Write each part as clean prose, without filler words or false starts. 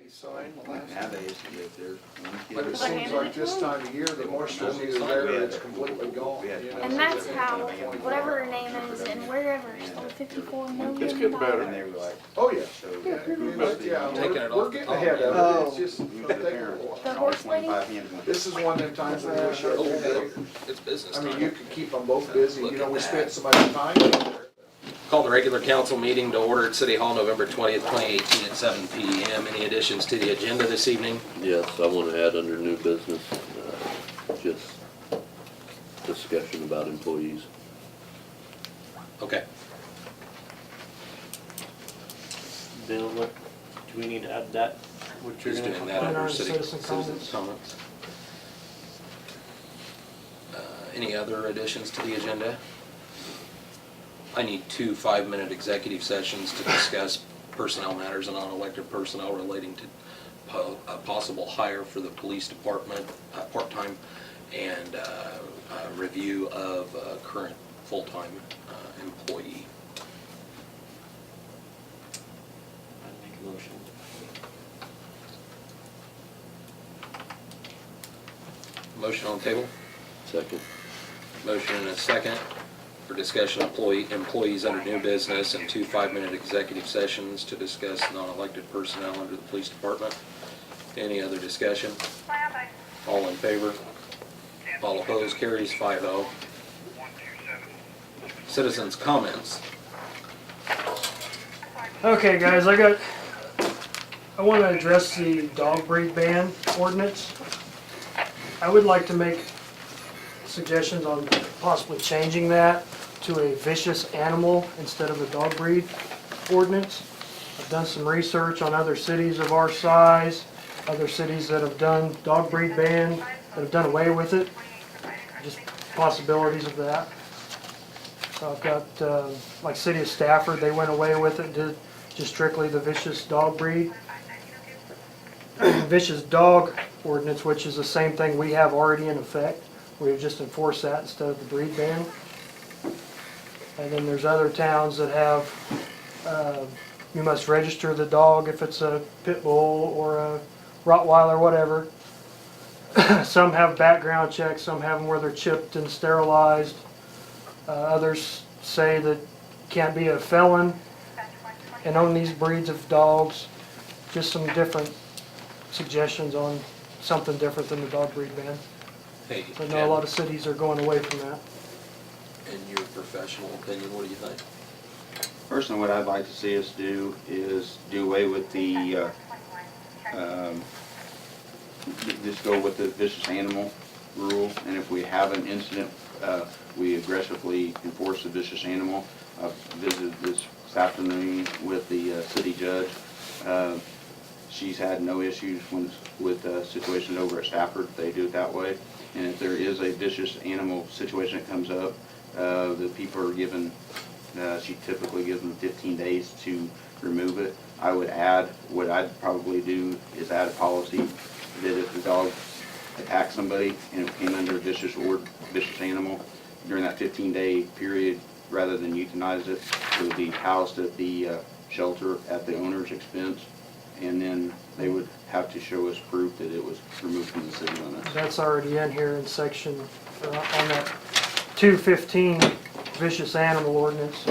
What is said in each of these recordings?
sign the last Nowadays, if there's one kid. But it seems like this time of year, the moisture is there, it's completely gone, you know. And that's how, whatever her name is, and wherever, stole 54 million. It's getting better. And they were like, Oh, yeah. so. Yeah, Taking it we're off the getting top. ahead of it, it's just We gonna was take there. a while. The horse lady? This is one of them times when I wish I Oh, could day. it's business I mean, time. you could keep them both busy, you Look know, at we that. spent so much time out there. Call the regular council meeting to order at City Hall, November 20th, 2018 at 7 PM. Any additions to the agenda this evening? Yes, I want to add under new business, just discussion about employees. Okay. Bill, what, do we need to add that? What you're Who's gonna doing that put under on? citizen comments? Any other additions to the agenda? I need 2 5-minute executive sessions to discuss personnel matters and non-elected personnel relating to a possible hire for the police department, part-time, and a review of a current full-time employee. I'd make a motion. Motion on the table? Second. Motion and a second for discussion of employees under new business and 2 5-minute executive sessions to discuss non-elected personnel under the police department. Any other discussion? All in favor? All opposed? Carries 5-0. Citizens' comments. Okay, guys, I want to address the dog breed ban ordinance. I would like to make suggestions on possibly changing that to a vicious animal instead of a dog breed ordinance. I've done some research on other cities of our size, other cities that have done dog breed ban, that have done away with it, just possibilities of that. So I've got, like City of Stafford, they went away with it, did just strictly the vicious dog breed. Vicious dog ordinance, which is the same thing we have already in effect. We would just enforce that instead of the breed ban. And then there's other towns that have, you must register the dog if it's a pit bull or a Rottweiler, whatever. Some have background checks, some have them where they're chipped and sterilized. Others say that can't be a felon and own these breeds of dogs. Just some different suggestions on something different than the dog breed ban. Hey, I know a lot of cities are going away from that. in your professional opinion, what do you think? Personally, what I'd like to see us do is do away with the, just go with the vicious animal rule, and if we have an incident, we aggressively enforce the vicious animal. I've visited this afternoon with the city judge. She's had no issues with situations over at Stafford. They do it that way. And if there is a vicious animal situation that comes up, the people are given, she typically gives them 15 days to remove it. I would add, what I'd probably do is add a policy that if the dog attacks somebody and it came under a vicious animal, during that 15-day period, rather than euthanize it, it would be housed at the shelter at the owner's expense, and then they would have to show us proof that it was removed from the city limits. That's already in here in section, on that 215 vicious animal ordinance.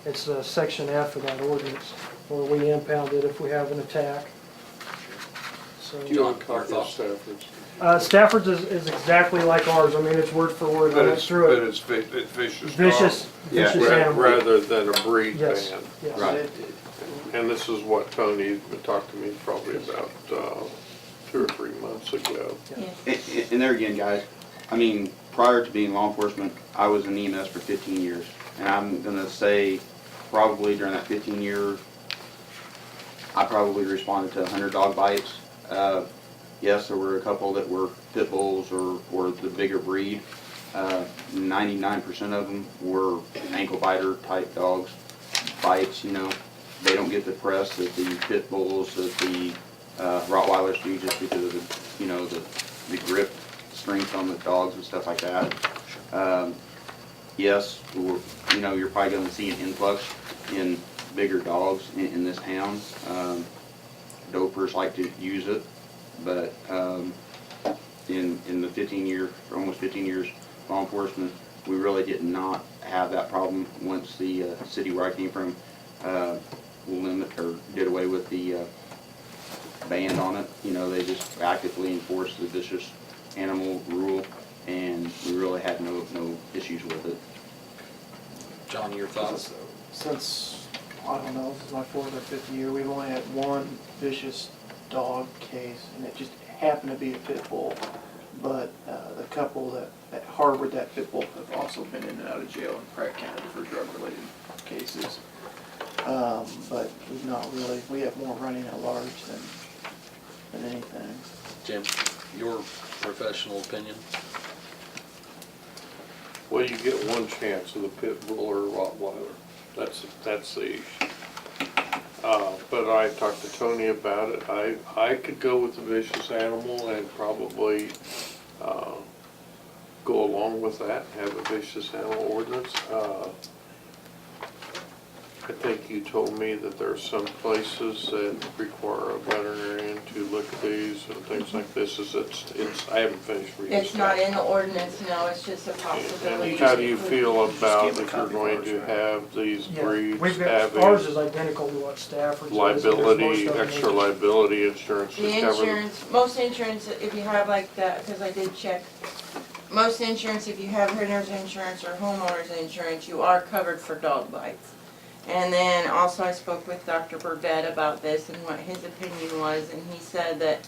It's section F of that ordinance, where we impound it if we have an attack. So, John, your thoughts? Stafford's is exactly like ours. I mean, it's word for word. I went through it. It's vicious. Vicious, Yeah. vicious animal. Rather than a breed Yes, ban. yes. Right. And this is what Tony talked to me probably about 2 or 3 months ago. And there again, guys, I mean, prior to being law enforcement, I was in EMS for 15 years. And I'm gonna say, probably during that 15 years, I probably responded to 100 dog bites. Yes, there were a couple that were pit bulls or the bigger breed. 99% of them were ankle biter type dogs, bites, you know. They don't get the press that the pit bulls, that the Rottweilers do, just because of the, you know, the grip strength on the dogs and stuff like that. Yes, you know, you're probably going to see an influx in bigger dogs in this town. dopers like to use it, but in the almost 15 years law enforcement, we really did not have that problem. Once the city where I came from did away with the ban on it, they just actively enforced the vicious animal rule, and we really had no issues with it. John, your thoughts? Since, I don't know, this is my 4th or 5th year, we've only had one vicious dog case, and it just happened to be a pit bull. But the couple that harbored that pit bull have also been in and out of jail in Pratt County for drug-related cases. But we've not really, we have more running at large than anything. Jim, your professional opinion? Well, you get one chance of the pit bull or Rottweiler. That's the issue. But I talked to Tony about it. I could go with the vicious animal and probably go along with that, have a vicious animal ordinance. I think you told me that there are some places that require a veterinarian to look at these and things like this. I haven't finished reading. It's not in the ordinance, no, it's just a possibility. And how do you feel about if you're going to have these Yeah, breeds we've got, having ours is identical to what Stafford's is. and there's liability, most of them extra that- liability insurance to The cover? insurance, most insurance, if you have like that, because I did check, most insurance, if you have renter's insurance or homeowner's insurance, you are covered for dog bites. And then also I spoke with Dr. Burdette about this and what his opinion was, and he said that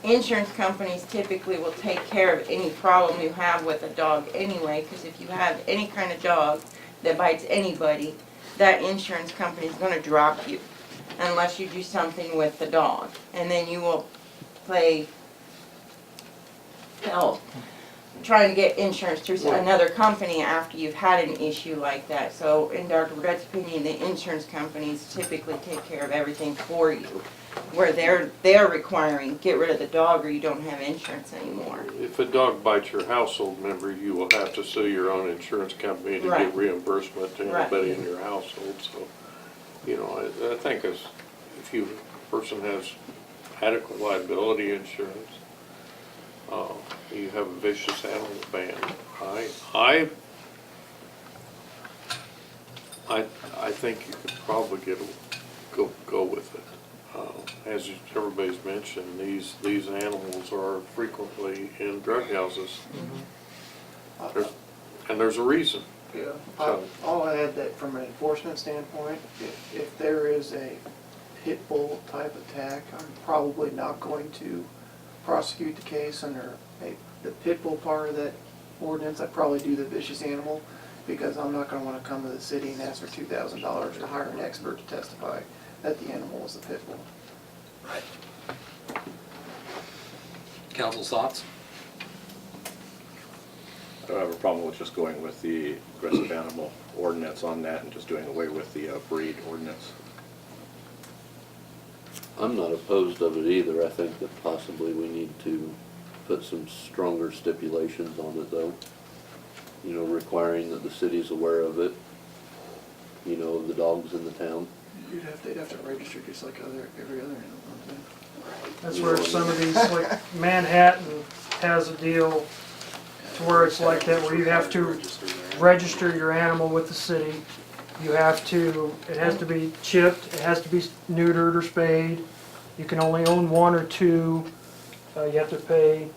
insurance companies typically will take care of any problem you have with a dog anyway, because if you have any kind of dog that bites anybody, that insurance company is going to drop you unless you do something with the dog. And then you will play hell trying to get insurance through another company after you've had an issue like that. So in Dr. Burdette's opinion, the insurance companies typically take care of everything for you, where they're requiring, get rid of the dog or you don't have insurance anymore. If a dog bites your household member, you will have to sue your own insurance company to Right. get reimbursement to Right. anybody in your household, so, I think if a person has adequate liability insurance, you have a vicious animal ban. I think you could probably go with it. As everybody's mentioned, these animals are frequently in drug houses. And there's a reason. Yeah, So- I'll add that from an enforcement standpoint, if there is a pit bull type attack, I'm probably not going to prosecute the case under the pit bull part of that ordinance. I'd probably do the vicious animal, because I'm not gonna wanna come to the city and ask for $2,000 to hire an expert to testify that the animal was the pit bull. Right. Council's thoughts? I don't have a problem with just going with the aggressive animal ordinance on that and just doing away with the breed ordinance. I'm not opposed of it either. I think that possibly we need to put some stronger stipulations on it though. Requiring that the city's aware of it, the dogs in the town. They'd have to register just like every other animal, don't That's where some of these, like Manhattan has a deal to where it's like that, where you have to register your animal with the city. You have to, it has to be chipped, it has to be neutered or spayed. You can only own one or two. You have to pay,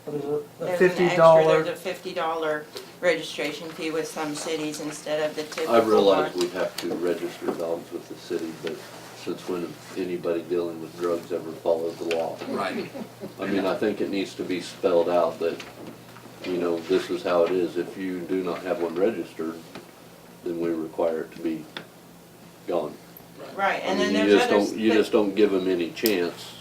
what is it, a There's an extra, $50. there's a $50 registration fee with some cities instead of the typical I one. realize we have to register dogs with the city, but since when anybody dealing with drugs ever followed the law? Right. I think it needs to be spelled out that, this is how it is. If you do not have one registered, then we require it to be gone. Right, and I then mean, there's others. You just don't give them any chance,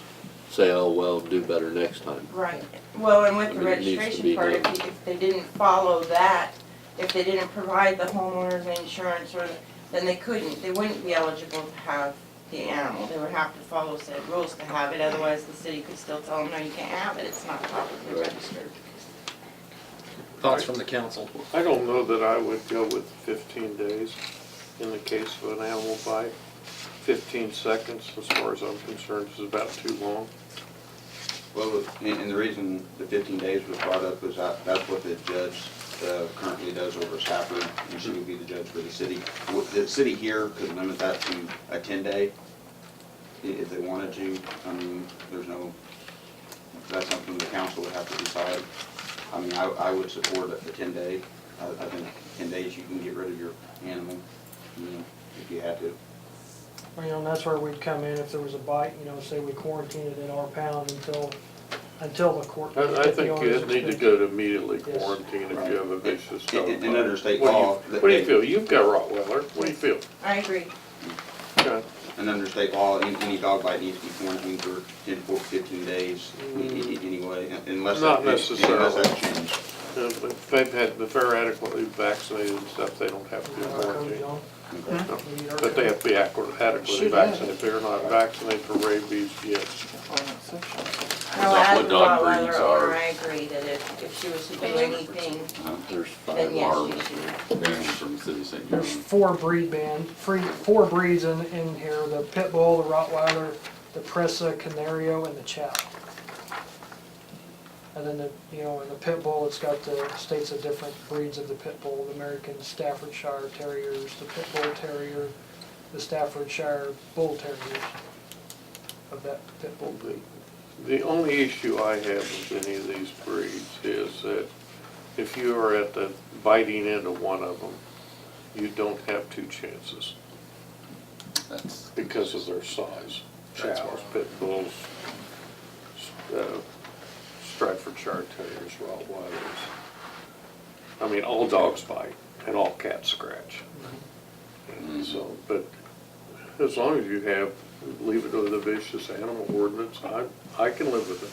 say, oh, well, do better next time. Right, well, and with the I mean, it needs to registration be part, done. if they didn't follow that, if they didn't provide the homeowner's insurance, then they wouldn't be eligible to have the animal. They would have to follow said rules to have it, otherwise the city could still tell them, no, you can't have it, it's not properly registered. Thoughts from the council? I don't know that I would go with 15 days in the case of an animal bite. 15 seconds, as far as I'm concerned, is about too long. Well, and the reason the 15 days was brought up is that's what the judge currently does over Stafford, and she would be the judge for the city. The city here could limit that to a 10-day if they wanted to. I mean, there's no, that's something the council would have to decide. I mean, I would support a 10-day. I think 10 days you can get rid of your animal, you know, if you had to. You know, and that's where we'd come in if there was a bite, you know, say we quarantine it in our pound until the court. I think you need to go to immediately Yes. quarantine if you have a vicious dog. And under state What do you- law. What do you feel? You've got Rottweiler. What do you feel? I agree. Okay. And under state law, any dog bite needs to be quarantined for 10 to 15 days anyway, unless. Not that- necessarily. Unless that changed. If they're adequately vaccinated and stuff, they don't have to be quarantined. But they have to be adequately Should have. vaccinated. If they're not vaccinated for rabies, yes. No, as what a dog Rottweiler breeds owner, are. I agree that if she was to do anything, There's then 5 yes, arms she should. from the city of St. There's John. 4 four breeds in here, the Pit Bull, the Rottweiler, the Presa, Canario, and the Chow. And then in the Pit Bull, it's got the states of different breeds of the Pit Bull, the American Staffordshire Terriers, the Pit Bull Terrier, the Staffordshire Bull Terriers of that Pit Bull breed. The only issue I have with any of these breeds is that if you are at the biting end of one of them, you don't have 2 chances That's, because of their size. That's Chows, Pit Bulls, Stratfordshire Terriers, Rottweilers. I mean, all dogs bite and all cats scratch. And so, but as long as you leave it to the vicious animal ordinance, I can live with it.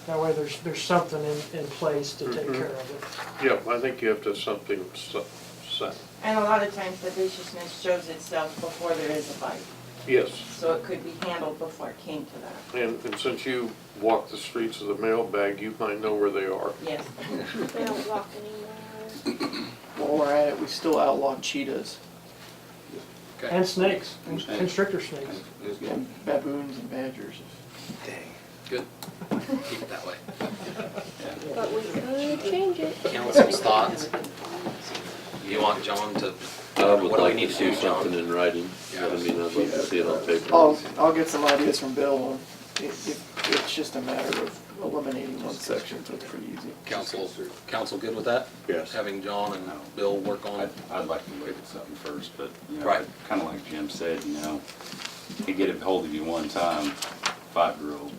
That way there's something in place to take care of it. Yep, I think you have to have something set. And a lot of times the viciousness shows itself before there is a bite. Yes, So it could be handled before it came to that. and since you walk the streets of the mailbag, you might know where they are. Yes. They don't walk anymore. While we're at it, we still outlawed cheetahs Okay. And snakes, and Snakes. constrictor snakes. It's good. and baboons and badgers. Good. Keep it that way. But we could change it. Council's thoughts? You want John to, I would what do we like need to to see do, John? something in writing. Yeah. I mean, I'd like to see it on paper. I'll get some ideas from Bill on, if it's just a matter of eliminating one section, so it's pretty easy. Council good with that? Yes. Having John and Bill work on? I'd like to look at something first, but, Right. kind of like Jim said, he get a hold of you one time, 5-year-old,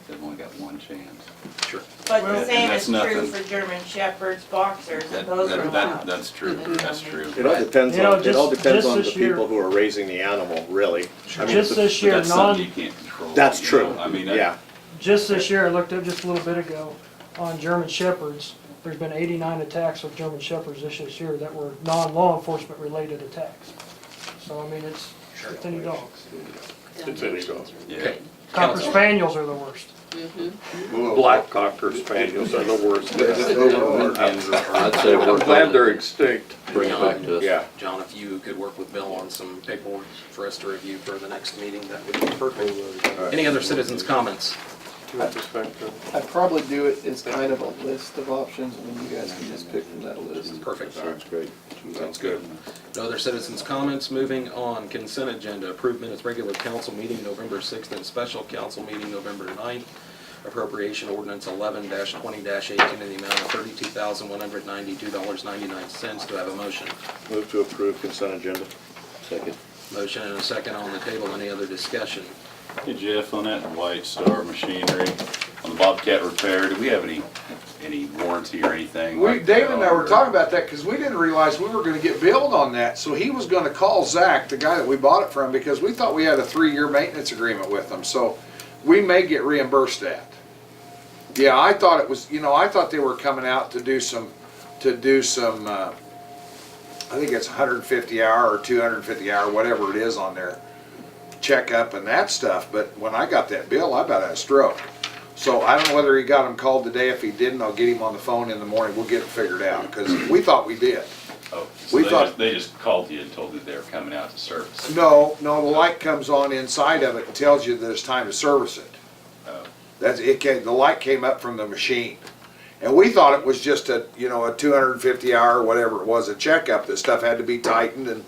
they've only got one chance. Sure. But Well, the same that's is true nothing. for German Shepherds, boxers, and those are allowed. That's true, that's true. It all depends You know, on, it all just- depends just on the this year- people who are raising the animal, really. I mean, Just this But year, that's something you can't control. That's true. I mean, Yeah, just this year, I looked up just a little bit ago on German Shepherds. There's been 89 attacks with German Shepherds this year that were non-law enforcement related attacks. So, I mean, it's any dogs. It's any dog. yeah. Cocker Council. Spaniels are the worst. Black Cocker Spaniels are the worst. I'd say I'm work glad on they're it, extinct. bring it back to us. yeah. John, if you could work with Bill on some paperwork for us to review for the next meeting, that would be perfect. Any other citizens' comments? I'd probably do it as kind of a list of options, and then you guys can just pick from that list. Perfect. Sounds great. Sounds good. No other citizens' comments. Moving on, consent agenda. Approved minutes, regular council meeting November 6th and special council meeting November 9th. Appropriation ordinance 11-20-18 in the amount of $32,192.99. Do I have a motion? Move to approve consent agenda. Second. Motion and a second on the table. Any other discussion? Hey Jeff, on that White Star machinery, on the Bobcat repair, do we have any warranty or anything? like David and I that, were or- talking about that because we didn't realize we were gonna get billed on that. So he was gonna call Zach, the guy that we bought it from, because we thought we had a 3-year maintenance agreement with them. So we may get reimbursed that. Yeah, I thought it was, I thought they were coming out to do some, I think it's 150 hour or 250 hour, whatever it is on their checkup and that stuff. But when I got that bill, I about had a stroke. So I don't know whether he got him called today. If he didn't, I'll get him on the phone in the morning. We'll get it figured out because we thought we did. Oh, so We they thought- just, they just called you and told you they were coming out to service it? No, the light comes on inside of it and tells you that it's time to service it. Oh, The light came up from the machine. And we thought it was just a 250 hour, whatever it was, a checkup, that stuff had to be tightened and,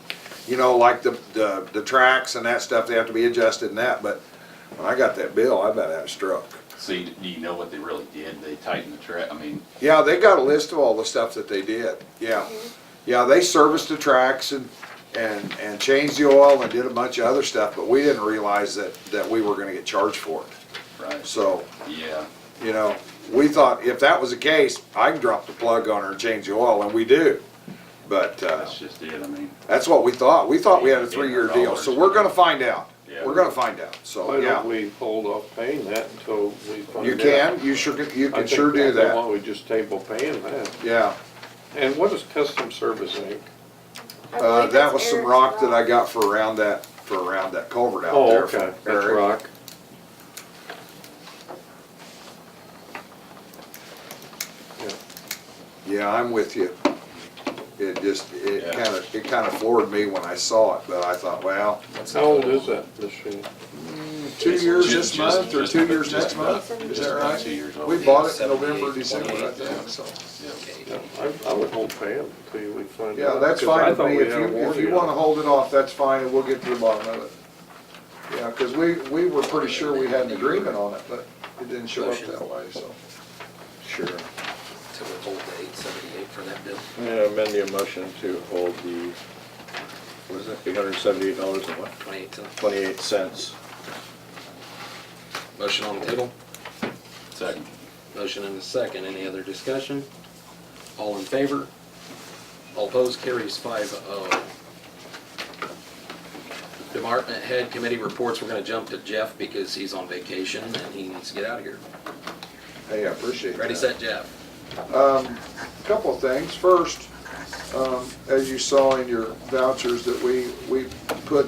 like the tracks and that stuff, they have to be adjusted and that, but when I got that bill, I about had a stroke. so do you know what they really did? They tightened the track, I mean, Yeah, they got a list of all the stuff that they did, yeah. Yeah, they serviced the tracks and changed the oil and did a bunch of other stuff, but we didn't realize that we were gonna get charged for it. right, So, yeah. we thought if that was the case, I can drop the plug on her and change the oil, and we do. But, That's just it, I mean, that's what we thought. We thought we had a 3-year deal, so we're gonna find out. Yeah. We're gonna find out, so, Why yeah. don't we hold off paying that until we find out? You can, you I can think sure do Why that, don't we just table paying that? yeah. And what is Custom Service Inc.? I believe That that's was some Eric's rock that I got for around that culvert out Oh, there. okay, from that's Eric. rock. Yeah, I'm with you. It Yeah. kinda floored me when I saw it, but I thought, well, How old is that machine? 2 years this Just- month or just- 2 years just next month? about- Is just that about right? 2 years old. We bought it in 78, November, December, I 28, think, so. Yeah, I would hold paying until we find out. Yeah, that's 'cause I fine with thought me. we If had a you warranty on wanna it. hold it off, that's fine, and we'll get to the bottom of it. Yeah, cause we were pretty sure we had an agreement on it, but it didn't show up Motion. that way, so. Sure. To withhold the 878 for that bill. I'm gonna amend the motion to hold the, what is it, $878 and what? 28. Motion on the table. Second. Motion and a second. Any other discussion? All in favor? All opposed? Carries 5-0. Department head committee reports. We're gonna jump to Jeff because he's on vacation and he needs to get out of here. Hey, I appreciate that. Ready, set, Jeff. Couple of things. First, as you saw in your vouchers, that we put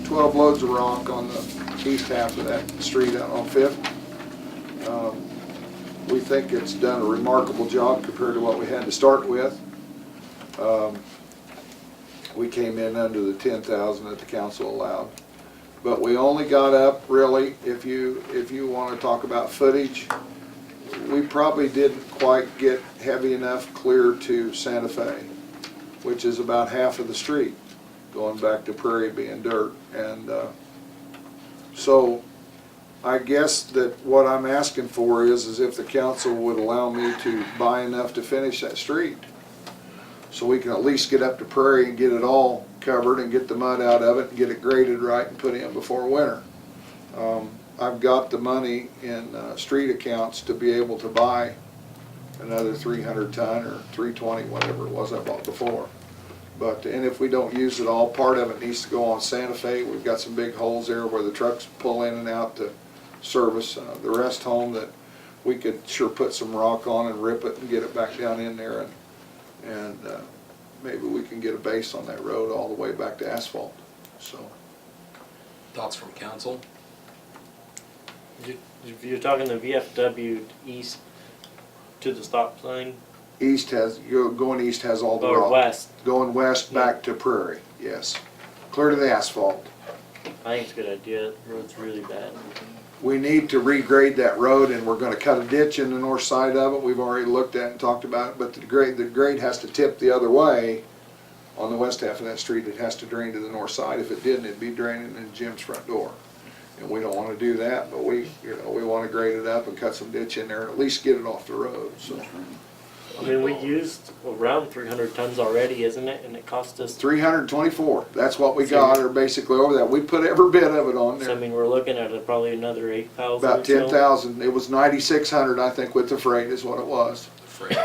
12 loads of rock on the east half of that street out on Fifth. We think it's done a remarkable job compared to what we had to start with. We came in under the 10,000 that the council allowed. But we only got up, really, if you want to talk about footage, we probably didn't quite get heavy enough clear to Santa Fe, which is about half of the street, going back to Prairie being dirt. And so I guess that what I'm asking for is if the council would allow me to buy enough to finish that street, so we can at least get up to Prairie and get it all covered and get the mud out of it and get it graded right and put in before winter. I've got the money in street accounts to be able to buy another 300 ton or 320, whatever it was I bought before. But, and if we don't use it all, part of it needs to go on Santa Fe. We've got some big holes there where the trucks pull in and out to service. The rest home that we could sure put some rock on and rip it and get it back down in there, and maybe we can get a base on that road all the way back to asphalt, so. Thoughts from council? If you're talking the VFW east to the stop sign, East has, going east has all the or rock. west, Going west back to Prairie, yes. Clear to the asphalt. I think it's a good idea. The road's really bad. We need to regrade that road, and we're gonna cut a ditch in the north side of it. We've already looked at and talked about it, but the grade has to tip the other way. On the west half of that street, it has to drain to the north side. If it didn't, it'd be draining in Jim's front door. And we don't wanna do that, but we wanna grade it up and cut some ditch in there and at least get it off the road, so. I mean, we used around 300 tons already, isn't it? And it cost us. 324, that's what we got, or basically over that. We put every bit of it on So I there. mean, we're looking at probably another 8,000. About or so. 10,000, it was 9,600, I think, with the freight is what it was. Freight.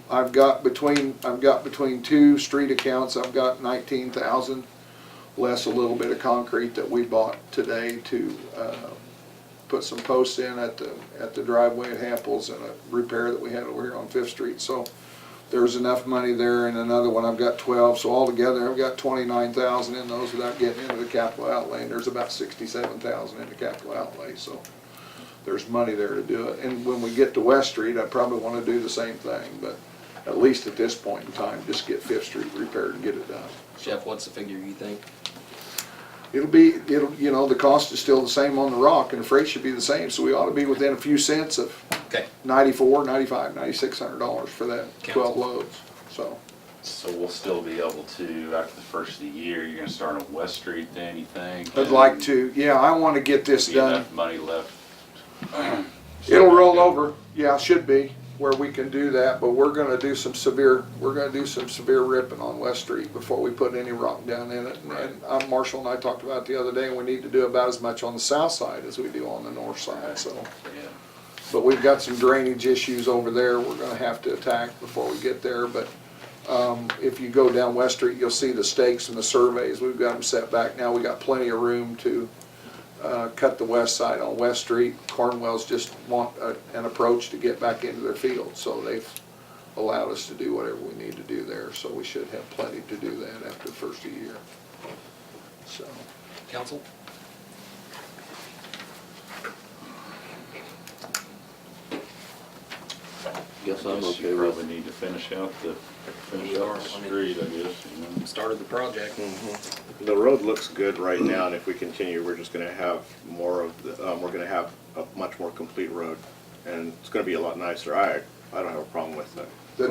I've got between two street accounts, I've got 19,000, less a little bit of concrete that we bought today to put some posts in at the driveway at Hamples and a repair that we had over here on Fifth Street. So there's enough money there, and another one, I've got 12, so altogether I've got 29,000 in those without getting into the capital outlay, and there's about 67,000 in the capital outlay, so there's money there to do it. And when we get to West Street, I probably want to do the same thing, but at least at this point in time, just get Fifth Street repaired and get it done. Jeff, what's the figure you think? You know, the cost is still the same on the rock and the freight should be the same, so we ought to be within a few cents of Okay. $9,400, $9,500, $9,600 for that 12 Council. loads, so. So we'll still be able to, after the first of the year, you're gonna start on West Street then, you think? I'd like to, yeah, I wanna get this Be done. enough money left. It'll roll over, yeah, should be, where we can do that, but we're gonna do some severe ripping on West Street before we put any rock down in it. And Marshall and I talked about it the other day, and we need to do about as much on the south side as we do on the north side, so. Yeah. But we've got some drainage issues over there we're gonna have to attack before we get there, but, if you go down West Street, you'll see the stakes and the surveys, we've got them set back now, we got plenty of room to, cut the west side on West Street. Cornwell's just want an approach to get back into their field, so they've allowed us to do whatever we need to do there, so we should have plenty to do that after the first of the year. So, Council? Guess I'm Guess okay you with probably need to finish out the We are, I mean- street, I guess, you know. Started the project. The road looks good right now, and if we continue, we're just gonna have more of the, we're gonna have a much more complete road. And it's gonna be a lot nicer. I don't have a problem with that. the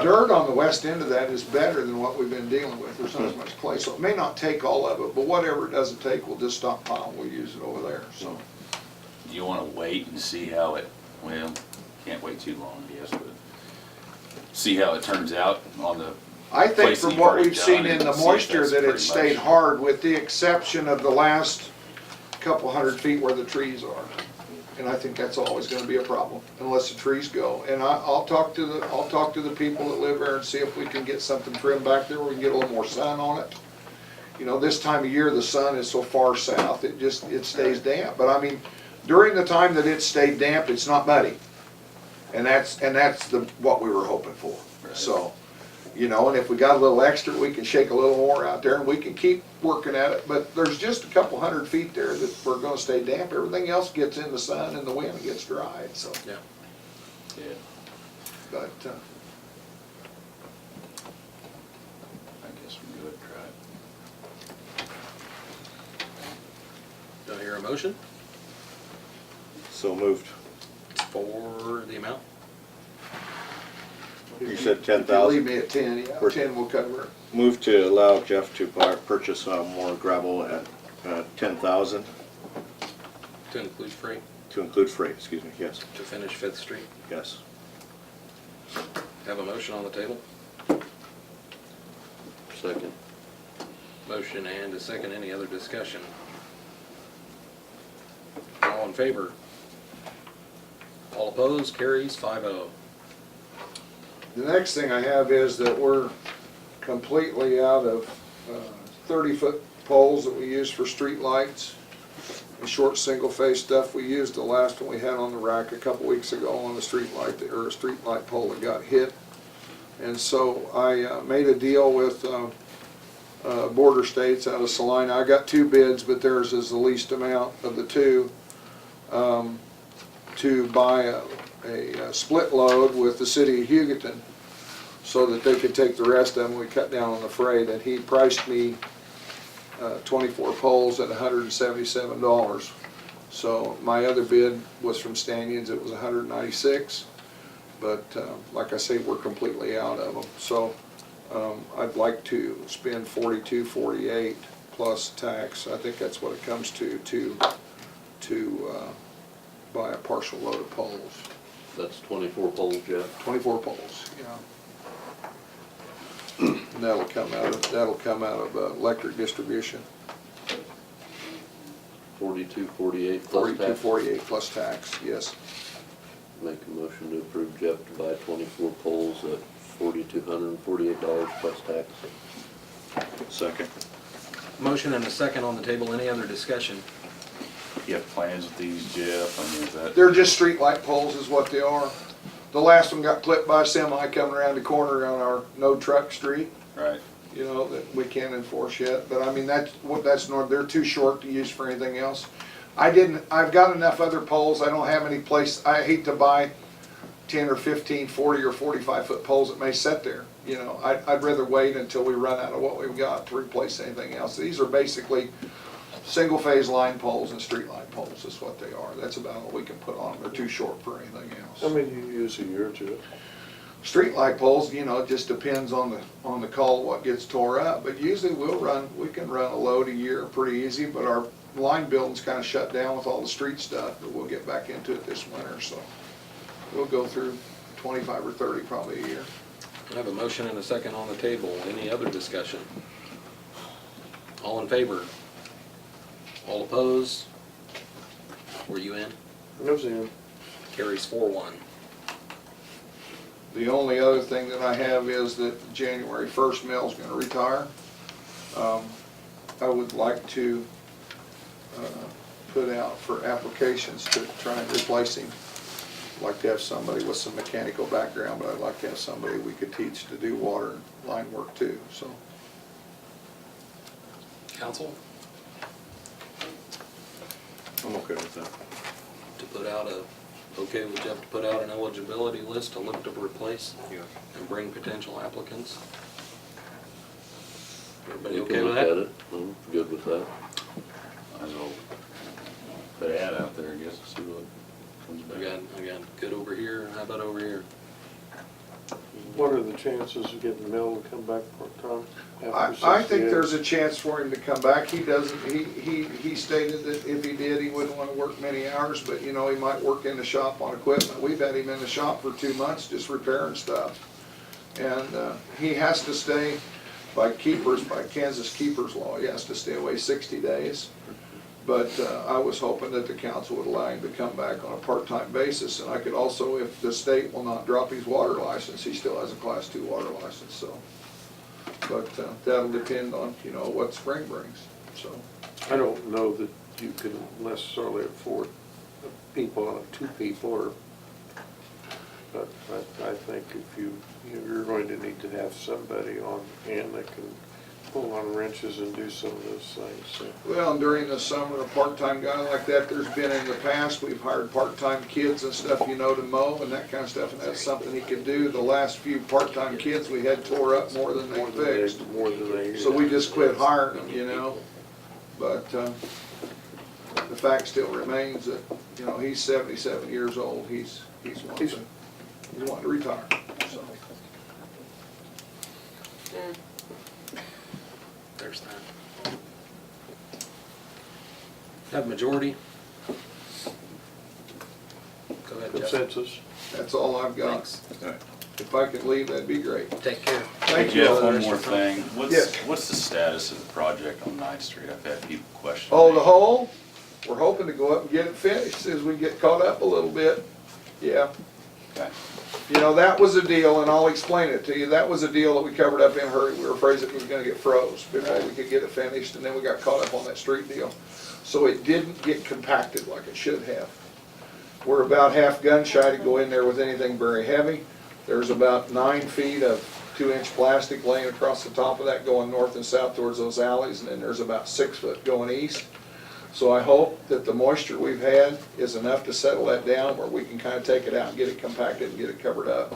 dirt on the west end of that is better than what we've been dealing with, there's not as much clay, so it may not take all of it, but whatever it doesn't take, we'll just stockpile, we'll use it over there, so. You wanna wait and see how it, well, can't wait too long, I guess, but see how it turns out on the, I think place from you've what already we've seen done in the and see if moisture that's that it pretty stayed much- hard with the exception of the last couple hundred feet where the trees are. And I think that's always gonna be a problem unless the trees go. And I'll talk to the people that live there and see if we can get something trimmed back there where we can get a little more sun on it. You know, this time of year, the sun is so far south, it stays damp. But I mean, during the time that it stayed damp, it's not muddy. And that's what we were hoping for. So, you know, and if we got a little extra, we can shake a little more out there and we can keep working at it. But there's just a couple hundred feet there that we're gonna stay damp. Everything else gets in the sun and the wind and gets dried, so. Yeah. yeah, But, I guess we go ahead and try it. Do I hear a motion So moved. for the amount? You said if you 10,000? leave me at 10, yeah, We're- 10 will cover it. Move to allow Jeff to purchase more gravel at 10,000 To include freight, to include freight, excuse me, yes, to finish Fifth Street. yes. Have a motion on the table? Second. Motion and a second. Any other discussion? All in favor? All opposed? Carries 5-0. The next thing I have is that we're completely out of 30-foot poles that we use for street lights. The short single-phase stuff we used, the last one we had on the rack a couple weeks ago on the street light, or a street light pole that got hit. And so I made a deal with Border States out of Salina. I got 2 bids, but theirs is the least amount of the 2, to buy a split load with the city of Hugoton so that they could take the rest of them. We cut down on the freight, and he priced me 24 poles at $177. So my other bid was from Stanions, it was $196. But like I say, we're completely out of them. So I'd like to spend $42.48 plus tax. I think that's what it comes to buy a partial load of poles. That's 24 poles, Jeff. 24 poles, yeah. And that'll come out of electric distribution. 42.48 plus tax. $42.48 plus tax, yes. Make a motion to approve Jeff to buy 24 poles at $4,248 plus tax. Second. Motion and a second on the table. Any other discussion? You have plans with these, Jeff? I mean, is that? They're just street light poles is what they are. The last one got clipped by a semi coming around the corner on our no truck street, Right. you know, that we can't enforce yet. But I mean, they're too short to use for anything else. I've got enough other poles. I don't have any place, I hate to buy 10 or 15, 40 or 45-foot poles that may sit there. You know, I'd rather wait until we run out of what we've got to replace anything else. These are basically single-phase line poles and street line poles is what they are. That's about all we can put on them. They're too short for anything How else. many you use a year, Jeff? Street light poles, you know, it just depends on the call, what gets tore up. But usually we can run a load a year pretty easy, but our line building's kind of shut down with all the street stuff, but we'll get back into it this winter, so we'll go through 25 or 30 probably a year. I have a motion and a second on the table. Any other discussion? All in favor? All opposed? Were you in? Goes in. Carries 4-1. The only other thing that I have is that January 1st mill's gonna retire. I would like to put out for applications to try and replace him. I'd like to have somebody with some mechanical background, but I'd like to have somebody we could teach to do water and line work too, so. Council, I'm okay with that. to put out okay with Jeff to put out an eligibility list to look to replace Yeah. and bring potential applicants? Everybody We okay can with look that? at it. I'm good with that. Might as well put an ad out there, I guess, and see what comes back. I got good over here, how about over here? What are the chances of getting Mel to come back part-time? after I think 68? there's a chance for him to come back. He doesn't, he stated that if he did, he wouldn't want to work many hours, but you know, he might work in the shop on equipment. We've had him in the shop for 2 months just repairing stuff. And he has to stay by Kansas keepers law, he has to stay away 60 days. But I was hoping that the council would allow him to come back on a part-time basis. And I could also, if the state will not drop his water license, he still has a Class 2 water license, so. But that'll depend on, you know, what spring brings, so. I don't know that you can necessarily afford people, 2 people, or, but I think if you're going to need to have somebody on hand that can pull on wrenches and do some of those things, so. Well, and during the summer, a part-time guy like that, there's been in the past, we've hired part-time kids and stuff, you know, to mow and that kind of stuff, and that's something he could do. The last few part-time kids we had tore up more than they fixed. More than they. So we just quit hiring them, you know? But the fact still remains that, you know, he's 77 years old, he's wanting to retire, so. There's that. Have majority? Go ahead, Jeff. Consensus. That's all I've got. Thanks. If I could leave, that'd be great. Take care. Thank Hey you. Jeff, one more thing. Yes. What's the status of the project on Ninth Street? I've had people question. Oh, me. the hole? We're hoping to go up and get it finished as we get caught up a little bit. Yeah. Okay. You know, that was a deal, and I'll explain it to you. That was a deal that we covered up in a hurry. We were afraid it was gonna get froze before we could get it finished, and then we got caught up on that street deal. So it didn't get compacted like it should have. We're about half gun shy to go in there with anything very heavy. There's about 9 feet of 2-inch plastic laying across the top of that going north and south towards those alleys, and then there's about 6 foot going east. So I hope that the moisture we've had is enough to settle that down where we can kind of take it out and get it compacted and get it covered up.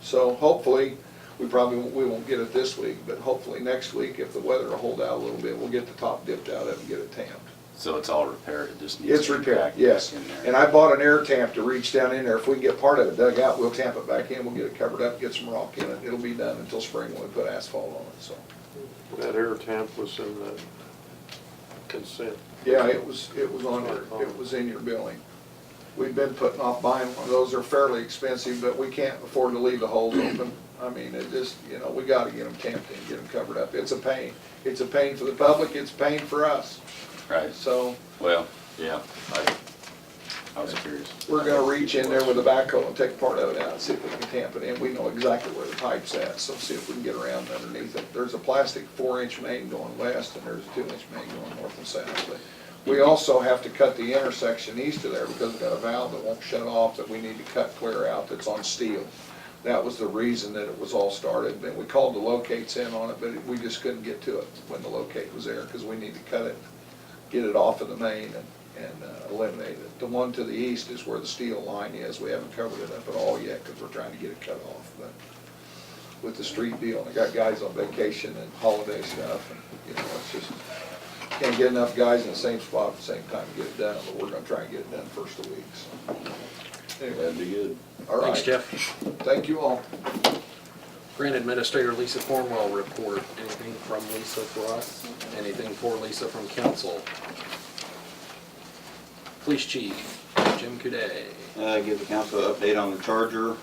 So hopefully, we won't get it this week, but hopefully next week, if the weather will hold out a little bit, we'll get the top dipped out of it and get it tamped. So it's all repaired, it just needs It's to be repaired, packed yes. in there. And I bought an air tamp to reach down in there. If we can get part of it dug out, we'll tamp it back in, we'll get it covered up, get some rock in it. It'll be done until spring when we put asphalt on it, so. That air temp was in the consent. Yeah, it was in your billing. We've been putting off buying one of those. They're fairly expensive, but we can't afford to leave the holes open. I mean, it just, you know, we gotta get them tamped in, get them covered up. It's a pain. It's a pain for the public, it's a pain for us. Right, So, well, yeah, I was curious. we're gonna reach in there with a backhoe and take part of it out and see if we can tamp it in. We know exactly where the pipe's at, so see if we can get around underneath it. There's a plastic 4-inch main going west, and there's a 2-inch main going north and south. But we also have to cut the intersection east of there because we've got a valve that won't shut off that we need to cut clear out that's on steel. That was the reason that it was all started, and we called the locates in on it, but we just couldn't get to it when the locate was there because we need to cut it, get it off of the main and and eliminate it. The one to the east is where the steel line is. We haven't covered it up at all yet because we're trying to get it cut off. But with the street deal, and they got guys on vacation and holiday stuff, and, you know, it's just, can't get enough guys in the same spot at the same time to get it done, but we're gonna try and get it done first of the week, so. Anyway, That'd be good. all right. Thanks, Jeff. Thank you all. Grant Administrator Lisa Cornwell report. Anything from Lisa for us? Anything for Lisa from council? Police Chief Jim Coudet. Give the council an update on the Charger.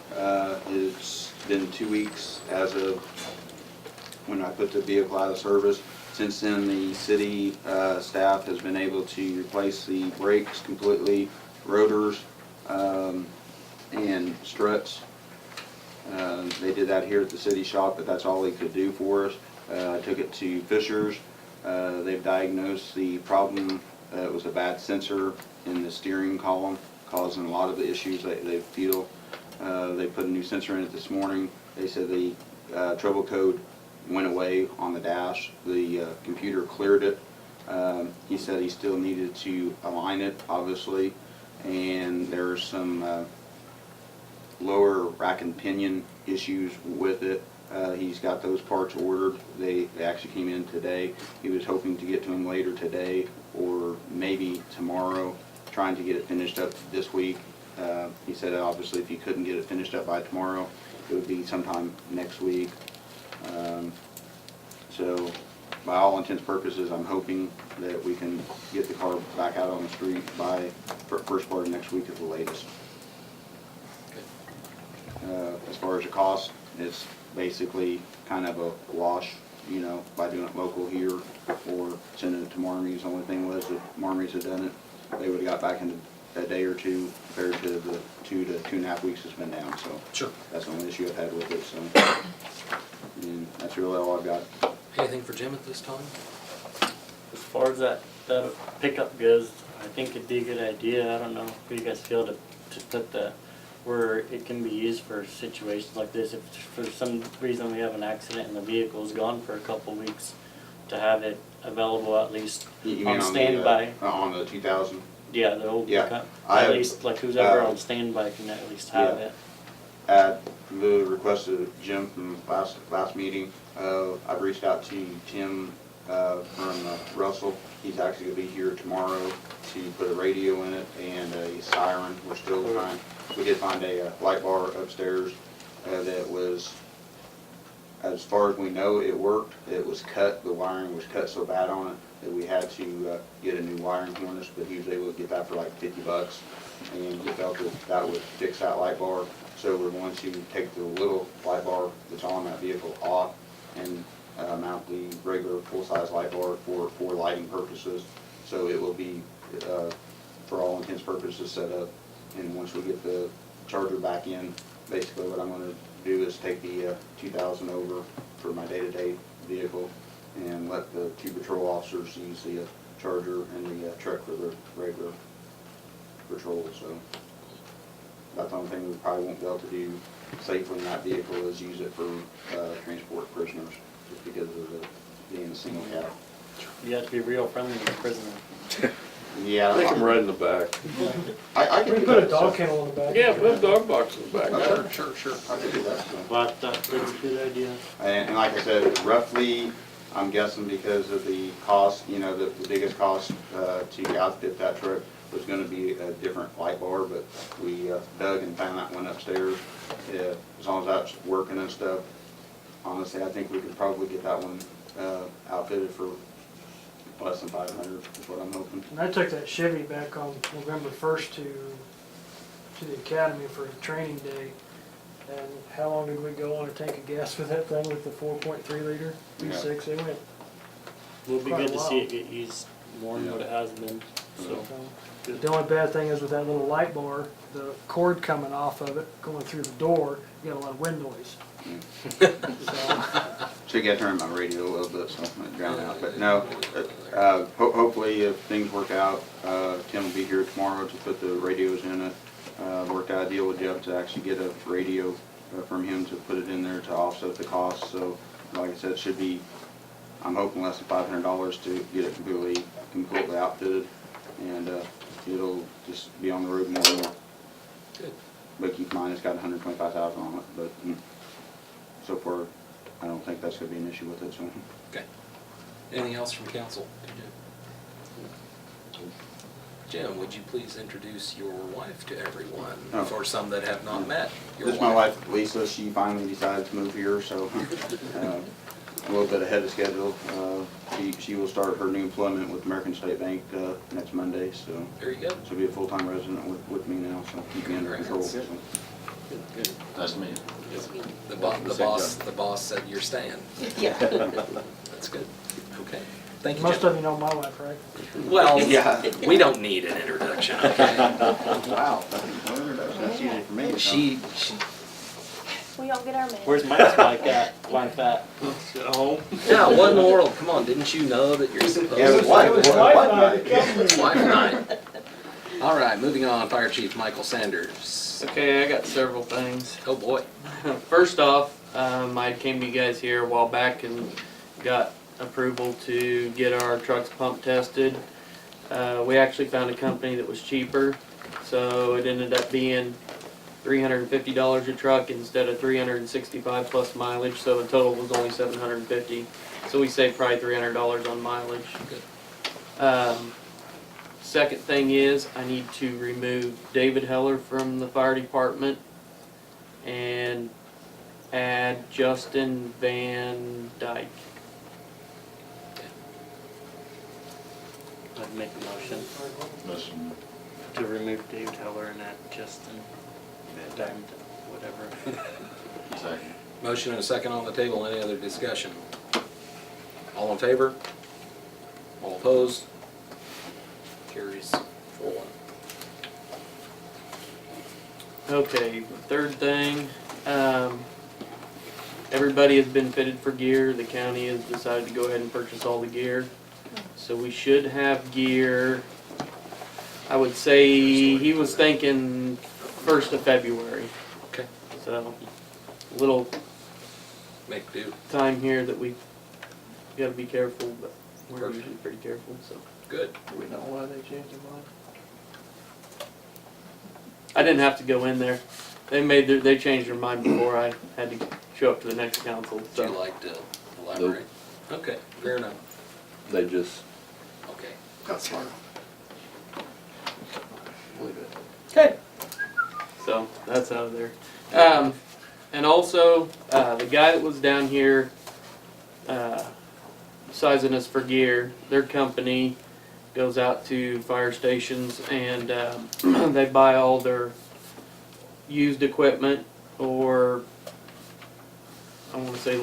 It's been 2 weeks as of when I put the vehicle out of service. Since then, the city staff has been able to replace the brakes completely, rotors, and struts. They did that here at the city shop, but that's all they could do for us. I took it to Fisher's. They've diagnosed the problem. It was a bad sensor in the steering column, causing a lot of the issues that they feel. They put a new sensor in it this morning. They said the trouble code went away on the dash. The computer cleared it. He said he still needed to align it, obviously, and there's some lower rack and pinion issues with it. He's got those parts ordered. They actually came in today. He was hoping to get to them later today or maybe tomorrow, trying to get it finished up this week. He said obviously if he couldn't get it finished up by tomorrow, it would be sometime next week. So by all intents and purposes, I'm hoping that we can get the car back out on the street by first part of next week at the latest. As far as the cost, it's basically kind of a wash, you know, by doing it local here or sending it to Marmie's. The only thing was if Marmie's had done it, they would've got back in a day or two compared to the 2 to 2.5 weeks it's been down, so. Sure. That's the only issue I've had with it, so. And that's really all I've got. Anything for Jim at this time? As far as that pickup goes, I think it'd be a good idea. I don't know if you guys feel to put where it can be used for situations like this. If for some reason we have an accident and the vehicle's gone for a couple weeks, to have it available at least You mean on standby. On the 2000? Yeah, the old Yeah, pickup. I At have, least like who's ever on standby can at least have yeah. it. At the request of Jim from last meeting, I've reached out to Tim from Russell. He's actually gonna be here tomorrow to put a radio in it and a siren. We're still trying, we did find a light bar upstairs that was, as far as we know, it worked. It was cut, the wiring was cut so bad on it that we had to get a new wiring harness, but he was able to get that for like $50. And he felt that that would fix that light bar. So we're going to take the little light bar that's on that vehicle off and mount the regular full-size light bar for lighting purposes. So it will be, for all intents and purposes, set up. And once we get the Charger back in, basically what I'm going to do is take the 2000 over for my day-to-day vehicle and let the 2 patrol officers use the Charger and the truck for the regular patrol. So that's the only thing we probably won't be able to do safely in that vehicle is use it for transport prisoners, just because of the being a single cab. You have to be real friendly with the prisoner. Yeah. They can ride in the back. I We can do put a that, dog so- kennel in the back. Yeah, put a dog box in the back. Sure. I can do that. So. But that's a good idea. And like I said, roughly, I'm guessing because of the cost, you know, the biggest cost to outfit that truck was gonna be a different light bar, but we dug and found that one upstairs. As long as that's working and stuff, honestly, I think we could probably get that one outfitted for less than 500 is what I'm hoping. And I took that Chevy back on November 1st to the academy for a training day. And how long did we go on a tank of gas with that thing with the 4.3 liter V6? It went. It would be Quite a good to see while. it get used more than what it has been, so. The only bad thing is with that little light bar, the cord coming off of it, going through the door, you got a lot of wind noise. So, Should get turn my radio a little bit so I'm not drowning out. But no, hopefully if things work out, Tim will be here tomorrow to put the radios in it. Worked out a deal with Jeff to actually get a radio from him to put it in there to offset the cost. So like I said, it should be, I'm hoping less than $500 to get it completely outfitted. And it'll just be on the road more and more. Good. But keep in mind, it's got 125,000 on it, but so far, I don't think that's gonna be an issue with it, so. Okay. Anything else from council? Jim, would you please introduce your wife to everyone, Oh. for some that have not met your This is my wife, Lisa. She finally decided to move here, so a little bit ahead of schedule. She will start her new employment with American State Bank next Monday, so There you go. she'll be a full-time resident with me now, so keep me under control. So. Good. That's me. The boss said you're staying. Yeah. That's good. Okay. Thank you, Most Jim. of you know my wife, right? Well, Yeah. we don't need an introduction, okay? Wow, that's easy for me. She, We all get our man. Where's Mike's wife at? At home? yeah, what in the world? Come on, didn't you know that you're supposed Yeah, it was to? wife- it was wife night. It's wife night. All right, moving on, Fire Chief Michael Sanders. Okay, I got several things. Oh, boy. First off, I came to you guys here a while back and got approval to get our trucks pump tested. We actually found a company that was cheaper, so it ended up being $350 a truck instead of $365 plus mileage, so the total was only $750. So we saved probably $300 on mileage. Second thing is, I need to remove David Heller from the fire department and add Justin Van Dyke. I'd make a motion to remove David Heller and add Justin Van Dyke, whatever. Second. Motion and a second on the table. Any other discussion? All in favor? All opposed? Carries 4-1. Okay, third thing, everybody has been fitted for gear. The county has decided to go ahead and purchase all the gear. So we should have gear, I would say, he was thinking 1st of February. Okay. So, a little Make do. time here that we gotta be careful, but we're Perfect. usually pretty careful, so. Good. Do we know why they changed their mind? I didn't have to go in there. They changed their mind before I had to show up to the next council, Would so. you like to elaborate? Okay, fair enough. They just, Okay. Got smart. believe it. Okay. So, that's out of there. And also, the guy that was down here, sizing us for gear, their company goes out to fire stations and, they buy all their used equipment or, I wanna say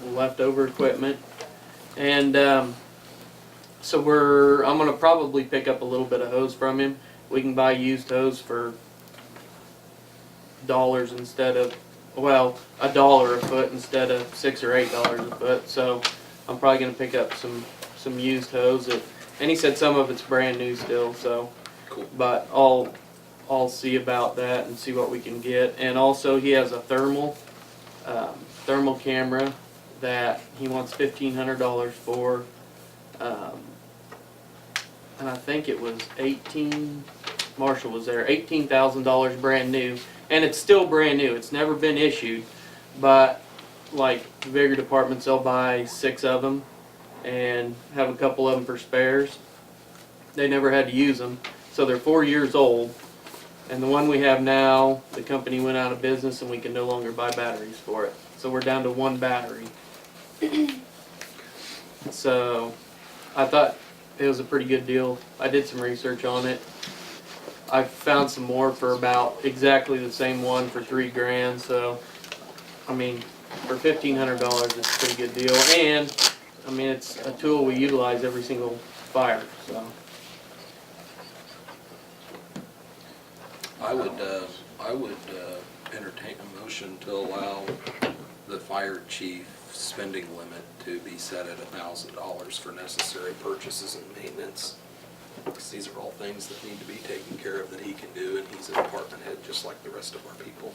leftover equipment. And, so I'm gonna probably pick up a little bit of hose from him. We can buy used hose for dollars instead of, well, $1 a foot instead of $6 or $8 a foot. So I'm probably gonna pick up some used hose. And he said some of it's brand new still. So, Cool. but I'll see about that and see what we can get. And also he has a thermal camera that he wants $1,500 for. And I think it was Marshall was there, $18,000 brand new. And it's still brand new, it's never been issued, but like the bigger departments, they'll buy 6 of them and have a couple of them for spares. They never had to use them, so they're 4 years old. And the one we have now, the company went out of business and we can no longer buy batteries for it. So we're down to 1 battery. So I thought it was a pretty good deal. I did some research on it. I found some more for about exactly the same one for $3,000. So, I mean, for $1,500, it's a pretty good deal. And I mean, it's a tool we utilize every single fire. So, I would entertain a motion to allow the fire chief spending limit to be set at $1,000 for necessary purchases and maintenance. Because these are all things that need to be taken care of that he can do, and he's a department head just like the rest of our people.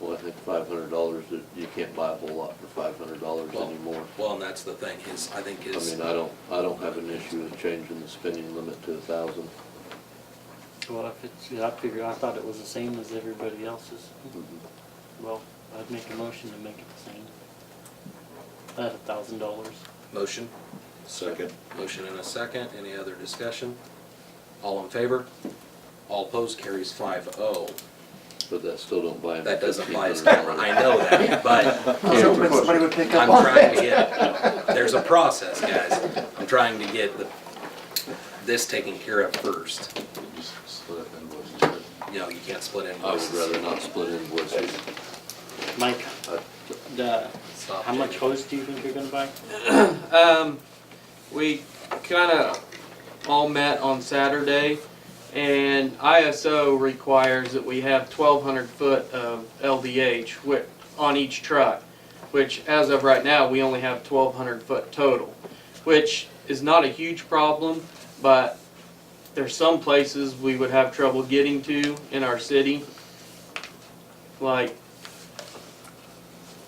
Well, I think $500, you can't buy a whole lot for $500 Well, anymore. Well, and that's the thing, I think I his, mean, I don't have an issue with changing the spending limit to 1,000. Well, if it's, yeah, I thought it was the same as everybody else's. Well, I'd make a motion to make it the same. At $1,000. motion, Second. motion and a second, any other discussion? All in favor? All opposed, carries 5-0. But that still don't buy him That doesn't buy his $1,500. camera, I know that, but I was hoping somebody would pick up I'm on trying to that. get, there's a process, guys. I'm trying to get this taken care of first. Just split up invoices. You know, you can't split I would invoices. rather not split invoices. Mike, Stop, how much Jamie. hose do you think you're gonna buy? We kinda all met on Saturday, and ISO requires that we have 1,200 foot of LDH on each truck, which as of right now, we only have 1,200 foot total, which is not a huge problem, but there's some places we would have trouble getting to in our city, like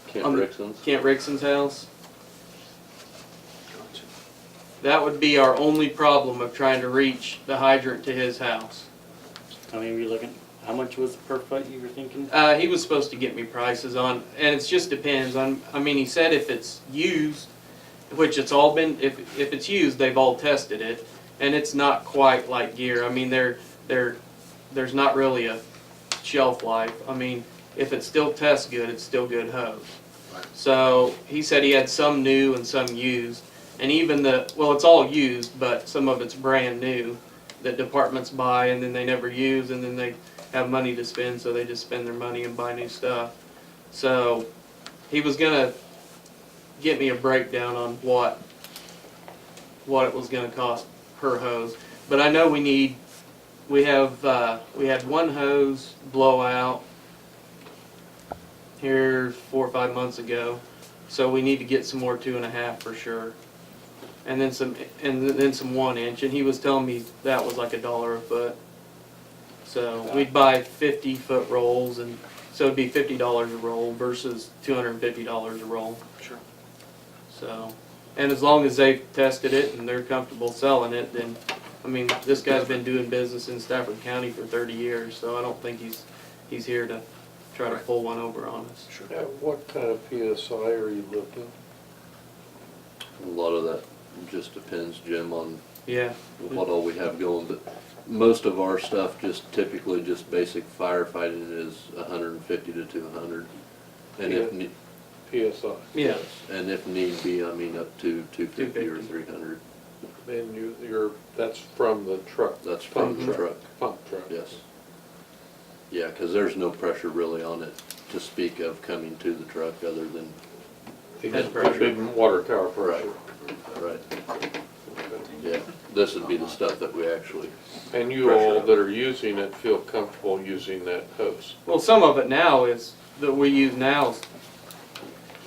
Kent Rixon's. Kent Rixon's house. That would be our only problem of trying to reach the hydrant to his house. I mean, we're looking, how much was it per foot you were thinking? He was supposed to get me prices on, and it just depends on, I mean, he said if it's used, which it's all been, if it's used, they've all tested it, and it's not quite like gear. I mean, there's not really a shelf life. I mean, if it still tests good, it's still good hose. Right. So, he said he had some new and some used, and even well, it's all used, but some of it's brand new that departments buy and then they never use, and then they have money to spend, so they just spend their money and buy new stuff. So he was gonna get me a breakdown on what it was gonna cost per hose. But I know we had one hose blowout here 4 or 5 months ago, so we need to get some more 2.5 for sure. And then some 1 inch, and he was telling me that was like $1 a foot. So we'd buy 50 foot rolls, and so it'd be $50 a roll versus $250 a roll. Sure. So, and as long as they've tested it and they're comfortable selling it, then, I mean, this guy's been doing business in Stafford County for 30 years, so I don't think he's here to try to Right. pull one over on us. Sure. Now, what kind of PSI are you looking? A lot of that just depends, Jim, on Yeah. what all we have going, but most of our stuff just typically just basic firefighting is 150 to 200. And if, PSI. Yeah. and if need be, I mean, up to 250 or 250. 300. And that's from the truck. That's from the Pump truck, Pump truck. yes. Yeah, because there's no pressure really on it to speak of coming to the truck other than, Big big water tower pressure. right. Yeah, this would be the stuff that we actually, And you all that are using it feel comfortable using that hose? Well, some of it now that we use now is,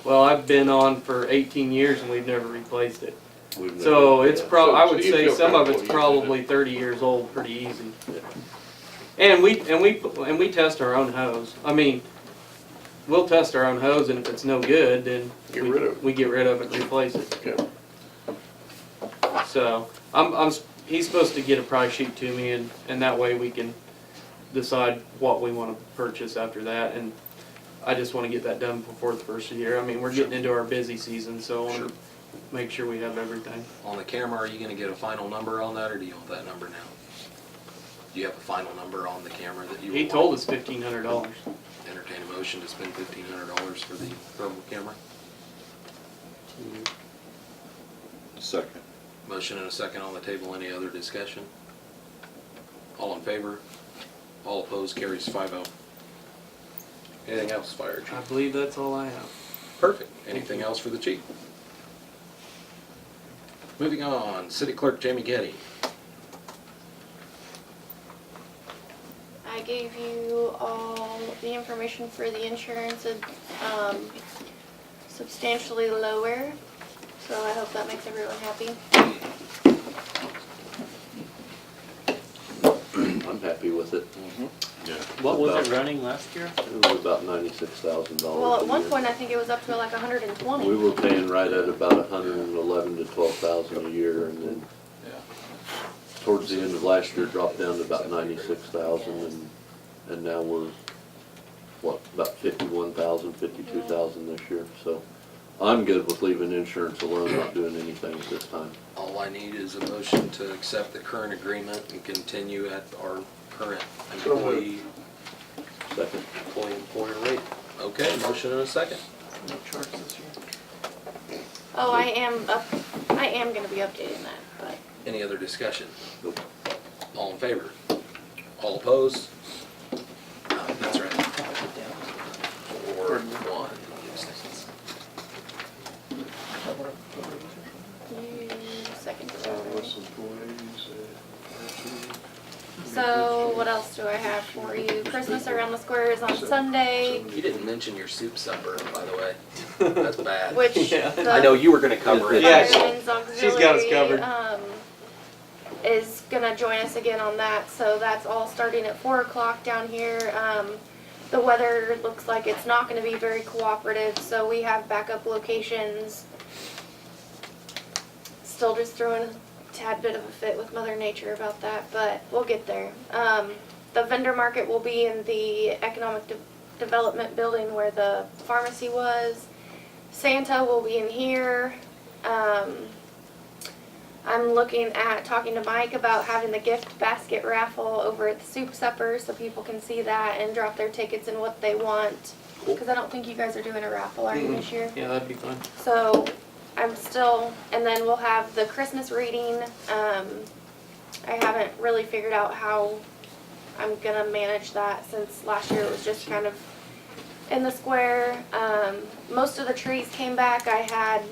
well, I've been on for 18 years and we've never replaced it. we've never. So it's yeah. I So would you say feel some of it's comfortable using probably 30 years old pretty easy. Yeah. And we test our own hose. I mean, we'll test our own hose, and if it's no good, then Get rid of it. we get rid of it and replace it. Yeah. So he's supposed to get a price sheet to me, and that way we can decide what we want to purchase after that. And I just want to get that done before the first of the year. I mean, we're getting into our busy season, so I want to make sure we have everything. On the camera, are you gonna get a final number on that, or do you want that number now? Do you have a final number on the camera that you? He would told want? us $1,500. Entertain a motion to spend $1,500 for the thermal camera. Second. Motion and a second on the table. Any other discussion? All in favor? All opposed? Carries 5-0. Anything else, Fire Chief? I believe that's all I have. Perfect. Anything else for the chief? Moving on, City Clerk Jamie Getty. I gave you all the information for the insurance, substantially lower, so I hope that makes everyone happy. I'm happy happy with it. What was it About- running last year? It was about $96,000. Well, at a one year. point, I think it was up to like 120. We were paying right at about 111 to 12,000 a year, and then towards the end of last year, dropped down to about 96,000, and now we're, what, about 51,000, 52,000 this year, so I'm good with leaving insurance alone, not doing anything at this time. All I need is a motion to accept the current agreement and continue at our current employee Second. employer rate. Okay, motion and a second. No charge this year. Oh, I am gonna be updating that, but Any other discussion? All in favor? All opposed? That's right. 4-1. you second. Less employees, So what else do I have for you? Christmas around the square is on Sunday, You didn't mention your soup supper, by the way. That's bad. which Yeah. the I know you were gonna cover it. Yeah, Firemen's she's got us Auxiliary, covered. is gonna join us again on that, so that's all starting at 4 o'clock down here. The weather looks like it's not gonna be very cooperative, so we have backup locations. Still just throwing a tad bit of a fit with Mother Nature about that, but we'll get there. The vendor market will be in the Economic Development Building where the pharmacy was. Santa will be in here. I'm looking at talking to Mike about having the gift basket raffle over at the soup supper so people can see that and drop their tickets and what they want. Cool. Because I don't think you guys are doing a raffle, are you, this year? Yeah, that'd be fun. So I'm still, and then we'll have the Christmas reading. I haven't really figured out how I'm gonna manage that since last year it was just kind of in the square. Most of the trees came back. I had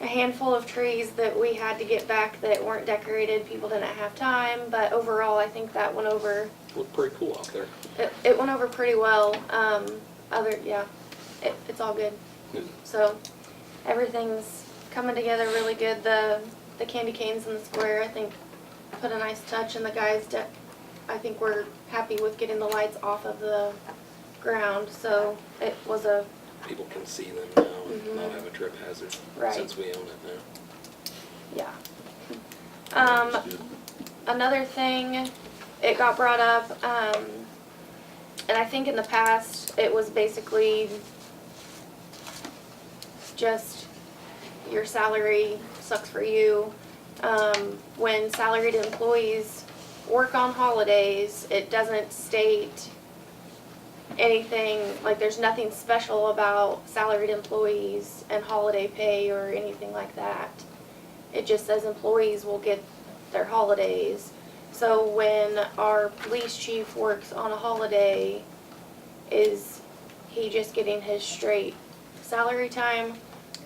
a handful of trees that we had to get back that weren't decorated. People didn't have time, but overall I think that went over, Looked pretty cool out there. it went over pretty well. It's all good. So everything's coming together really good. The candy canes in the square, I think, put a nice touch, and the guys, I think we're happy with getting the lights off of the ground. So it was a People can see them now and Mhm. not have a trip hazard Right. since we own it now. yeah. Another thing, it got brought up, and I think in the past it was basically just your salary sucks for you. When salaried employees work on holidays, it doesn't state anything, like there's nothing special about salaried employees and holiday pay or anything like that. It just says employees will get their holidays. So when our police chief works on a holiday, is he just getting his straight salary time,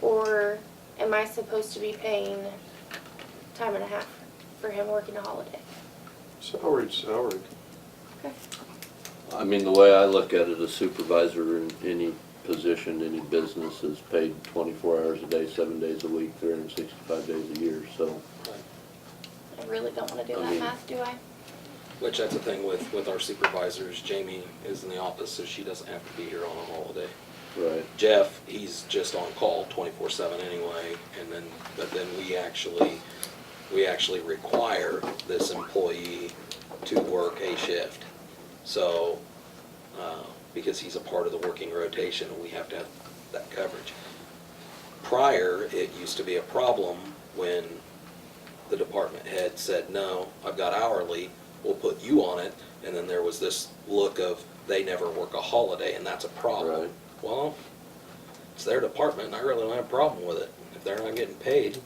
or am I supposed to be paying time and a half for him working a holiday? salaried. Okay. I mean, the way I look at it, a supervisor in any position, any business is paid 24 hours a day, 7 days a week, 365 days a year, so. I really don't wanna do I that mean- math, do I? Which that's the thing with our supervisors. Jamie is in the office, so she doesn't have to be here on a holiday. Right. Jeff, he's just on call 24/7 anyway, and then, but then we actually require this employee to work a shift. So, because he's a part of the working rotation, we have to have that coverage. Prior, it used to be a problem when the department head said, no, I've got hourly, we'll put you on it, and then there was this look of, they never work a holiday, and that's a problem. Right. Well, it's their department, and I really don't have a problem with it. If they're not getting paid,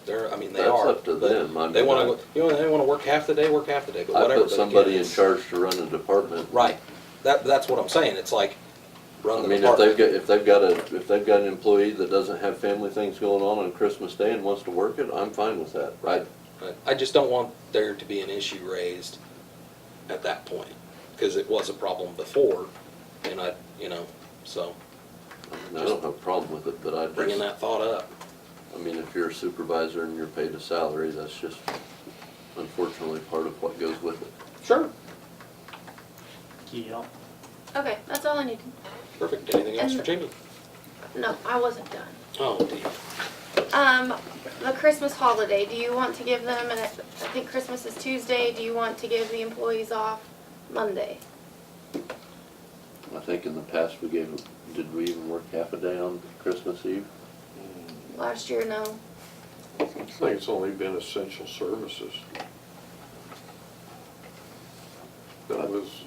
they That's are. up to but them. I They mean, wanna, they wanna work half the day, but I whatever. put but somebody again, in it's- charge to run a department. Right, that's what I'm saying, it's like, run I the mean, department. if they've got an employee that doesn't have family things going on Christmas Day and wants to work it, I'm fine with that. Right, I just don't want there to be an issue raised at that point, because it was a problem before, and so, I mean, I don't have a problem with it, but I bringing just, that thought up. I mean, if you're a supervisor and you're paid a salary, that's just unfortunately part of what goes with it. Sure. Yeah. Okay, that's all I need. Perfect. Anything else for Jamie? No, I wasn't done. Oh, dear. The Christmas holiday, do you want to give them, and I think Christmas is Tuesday, do you want to give the employees off Monday? I think in the past we gave, did we even work half a day on Christmas Eve? Last year, no. I think it's only been essential services. That was,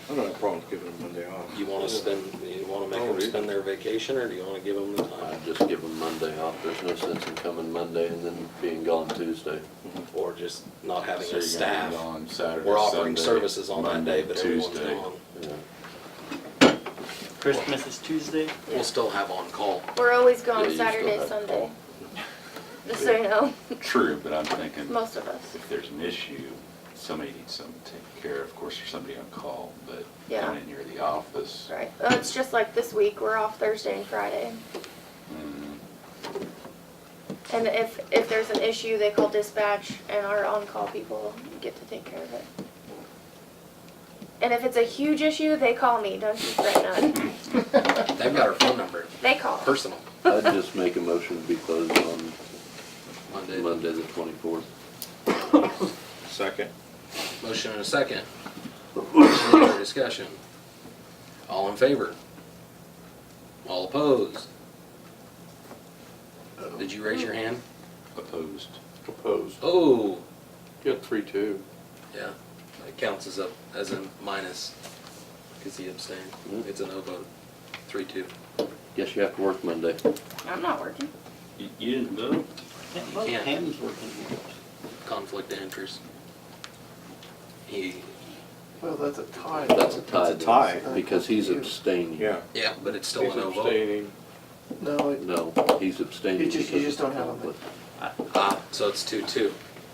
I don't have a problem with giving them Monday off. You wanna make Oh, them yeah. spend their vacation, or do you wanna give them the time? I'd just give them Monday off. There's no sense in coming Monday and then being gone Tuesday. Or just not having So a you're gonna staff? be gone Saturday, We're offering Sunday, services on that Monday, day, but everyone's Tuesday. gone. Yeah. Christmas is Tuesday. We'll still have on-call. We're always Yeah, gone you still Saturday, have Sunday. Just so you know, True, but I'm thinking, most of us. if there's an issue, somebody needs something taken care of. Of course, there's somebody on call, but Yeah. coming in near the office. Right. Oh, it's just like this week, we're off Thursday and Friday. mm, And if there's an issue, they call dispatch and our on-call people get to take care of it. And if it's a huge issue, they call me, don't you fret none. They've got our phone number, They call. personal, I'd just make a motion to be closed on Monday. Monday the 24th. Second. Motion and a second. Any other discussion? All in favor? All opposed? Did you raise your hand? Opposed. opposed. Oh, You got 3-2. yeah, it counts as a minus, because he abstained. It's a no vote, 3-2. Guess you have to work Monday. I'm not working. You didn't vote? Both can't. hands working. Conflict of interest. He, Well, that's a tie. That's a tie. It's a tie. Because he's abstaining. Yeah. yeah, but it's still He's a no vote. abstaining. No, No, he's abstaining You because just of don't have a conflict. Ah, so it's 2-2.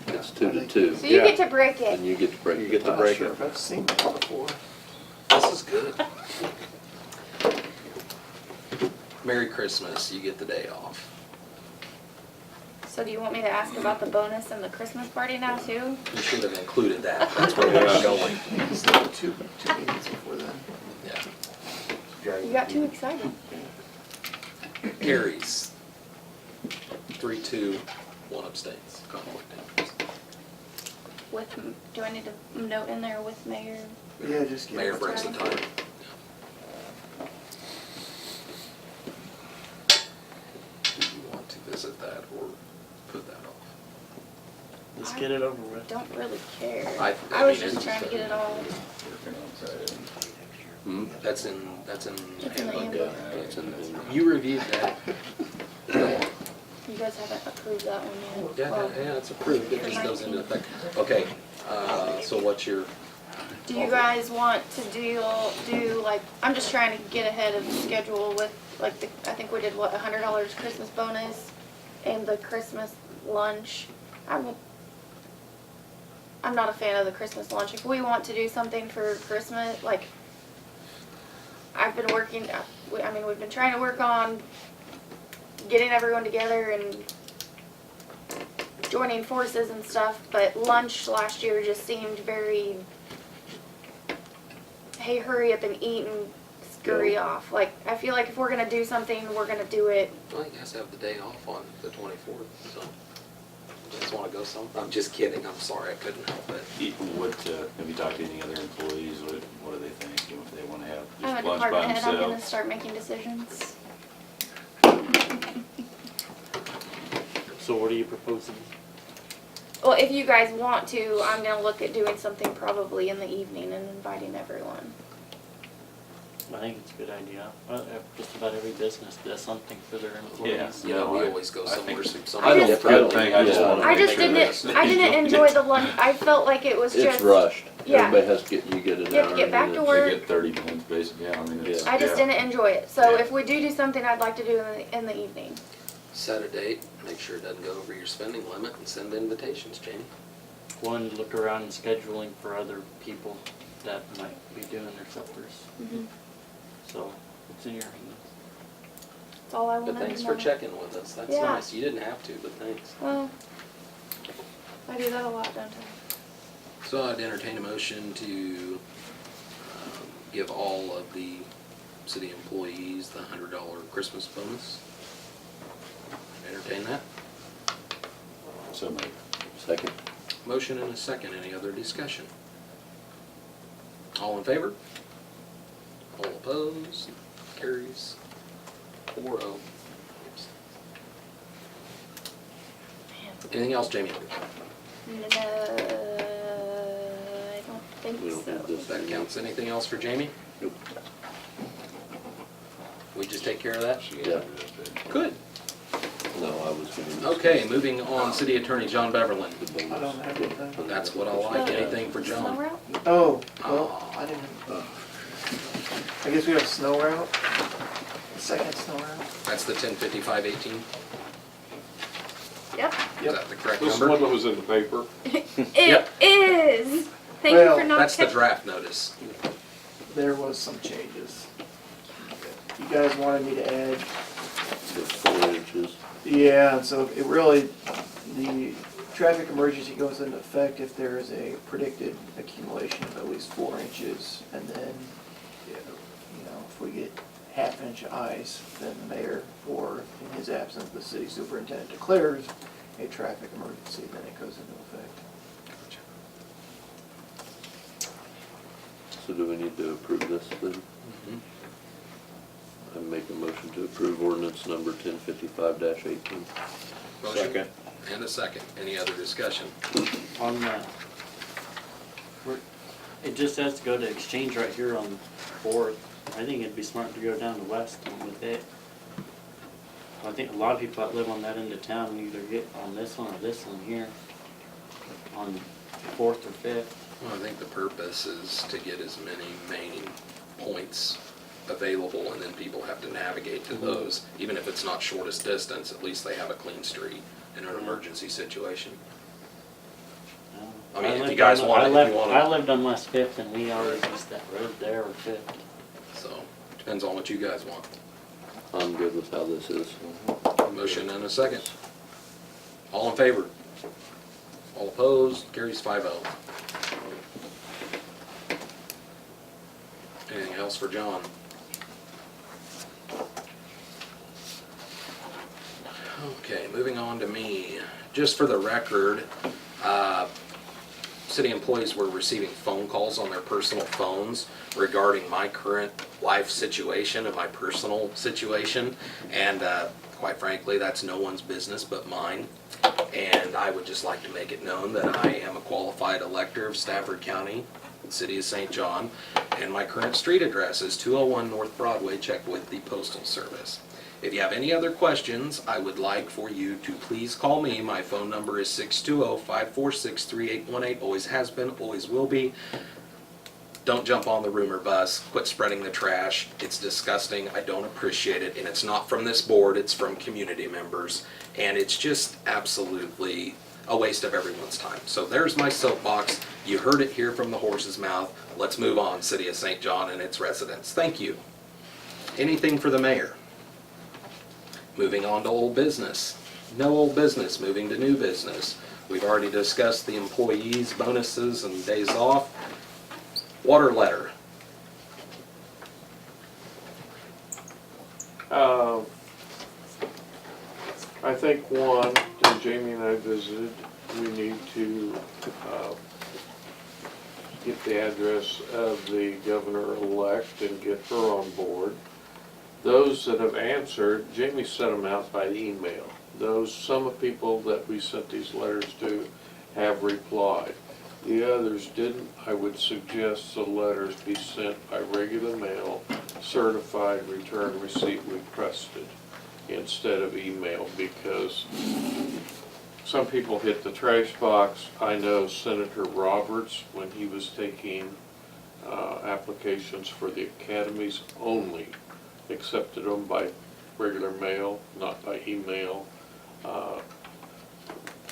It's 2-2. So you Yeah. get to break it. And you get to break You the get to tie. break sure it. if I've seen that before. This is good. Merry Christmas, you get the day off. So do you want me to ask about the bonus and the Christmas party now too? You should have included that, that's where we're going. It's like two meetings before then. Yeah. You got too excited. Carries. 3-2, 1 abstains. Conflict of interest. Do I need to note in there with mayor? Yeah, just give Mayor it breaks the time. tie. Do you want to visit that or put that off? Let's get it over with. Don't really care. I I was mean, just trying to get it all. Working on Saturday. Hmm? It's That's in in the handbook. handbook. It's in the- You reviewed that. You guys haven't approved that one yet. Yeah, Well, yeah, it's approved, it just goes into effect. Okay, so what's your, Do you guys want to do like, I'm just trying to get ahead of the schedule with like I think we did what, $100 Christmas bonus and the Christmas lunch. I'm not a fan of the Christmas lunch. If we want to do something for Christmas, like, I've been working, we've been trying to work on getting everyone together and joining forces and stuff, but lunch last year just seemed very, hey, hurry up and eat and scurry off. Like, I feel like if we're gonna do something, we're gonna do it. well, you guys have the day off on the 24th, so. You guys wanna go some? I'm just kidding, I'm sorry, I couldn't help it. What, have you talked to any other employees? What do they think? If they wanna have I'm a just lunch by department head, I'm gonna themselves? start making decisions. So what are you proposing? Well, if you guys want to, I'm gonna look at doing something probably in the evening and inviting everyone. I think it's a good idea. Just about every business does something for their employees. Yeah, we I- always go I somewhere, think- I don't- somewhere. I don't think, I just Yeah. wanna I make just sure didn't, that- I didn't enjoy the lunch, I felt like it was It's just, rushed. Yeah. Everybody has to get, you get an You have hour. to get and back to then work. They get 30 minutes basically, yeah, I mean, it's. I just yeah. didn't enjoy it. So Yeah. if we do something, I'd like to do in the evening. Set a date, make sure it doesn't go over your spending limit, and send invitations, Jamie. One, look around and scheduling for other people that might be doing their suppers. So it's in your hands. That's all I But wanted to know. thanks for checking with us, that's Yeah. nice. You didn't have to, but thanks. Well, I do that a lot, don't I? So I'd entertain a motion to give all of the city employees the $100 Christmas bonus. Entertain that. So maybe. Second. Motion and a second. Any other discussion? All in favor? All opposed? Carries 4-0. Anything else, Jamie? No, I don't think We don't so. have this. That counts. Anything else for Jamie? Nope. We just take care of that? Yeah. Good. No, I was gonna. Okay, moving on, City Attorney John Beverland. The bonus. I don't have anything. That's what I like. Anything for Snow John? route? Oh, well, I didn't, I guess we have a snow route, second snow route. That's the 105518. Yep, Is that the correct This is one number? that was in the paper. it is. Thank you Well, for not That's the catch- draft notice. There was some changes. You guys wanted me to add, The 4 inches. yeah, and so it really, the traffic emergency goes into effect if there is a predicted accumulation of at least 4 inches, and then, you know, if we get half inch of ice, then the mayor, or in his absence, the city superintendent declares a traffic emergency, then it goes into effect. So do we need to approve this then? Mhm. I make a motion to approve ordinance number 1055-18. Motion Second. and a second. Any other discussion? On that, it just has to go to exchange right here on Fourth. I think it'd be smart to go down to West with it. I think a lot of people that live on that end of town either get on this one or this one here, on Fourth or Fifth. Well, I think the purpose is to get as many main points available, and then people have to navigate to those. Even if it's not shortest distance, at least they have a clean street in an emergency situation. I mean, if you guys want it, if you want I it. lived on West Fifth and we always used that road there or Fifth. So, depends on what you guys want. I'm good with how this is. Motion and a second. All in favor? All opposed? Carries 5-0. Anything else for John? Okay, moving on to me. Just for the record, city employees were receiving phone calls on their personal phones regarding my current life situation and my personal situation. And quite frankly, that's no one's business but mine. And I would just like to make it known that I am a qualified elector of Stafford County, City of St. John, and my current street address is 201 North Broadway. Check with the Postal Service. If you have any other questions, I would like for you to please call me. My phone number is 620-546-3818. Always has been, always will be. Don't jump on the rumor bus. Quit spreading the trash. It's disgusting. I don't appreciate it. And it's not from this board. It's from community members. And it's just absolutely a waste of everyone's time. So there's my soapbox. You heard it here from the horse's mouth. Let's move on, City of St. John and its residents. Thank you. Anything for the mayor? Moving on to old business. No old business, moving to new business. We've already discussed the employees' bonuses and days off. Water letter. I think one, and Jamie and I visited, we need to get the address of the governor-elect and get her on board. Those that have answered, Jamie sent them out by email. Some of the people that we sent these letters to have replied. The others didn't. I would suggest the letters be sent by regular mail, certified return receipt requested, instead of email, because some people hit the trash box. I know Senator Roberts, when he was taking applications for the academies only, accepted them by regular mail, not by email.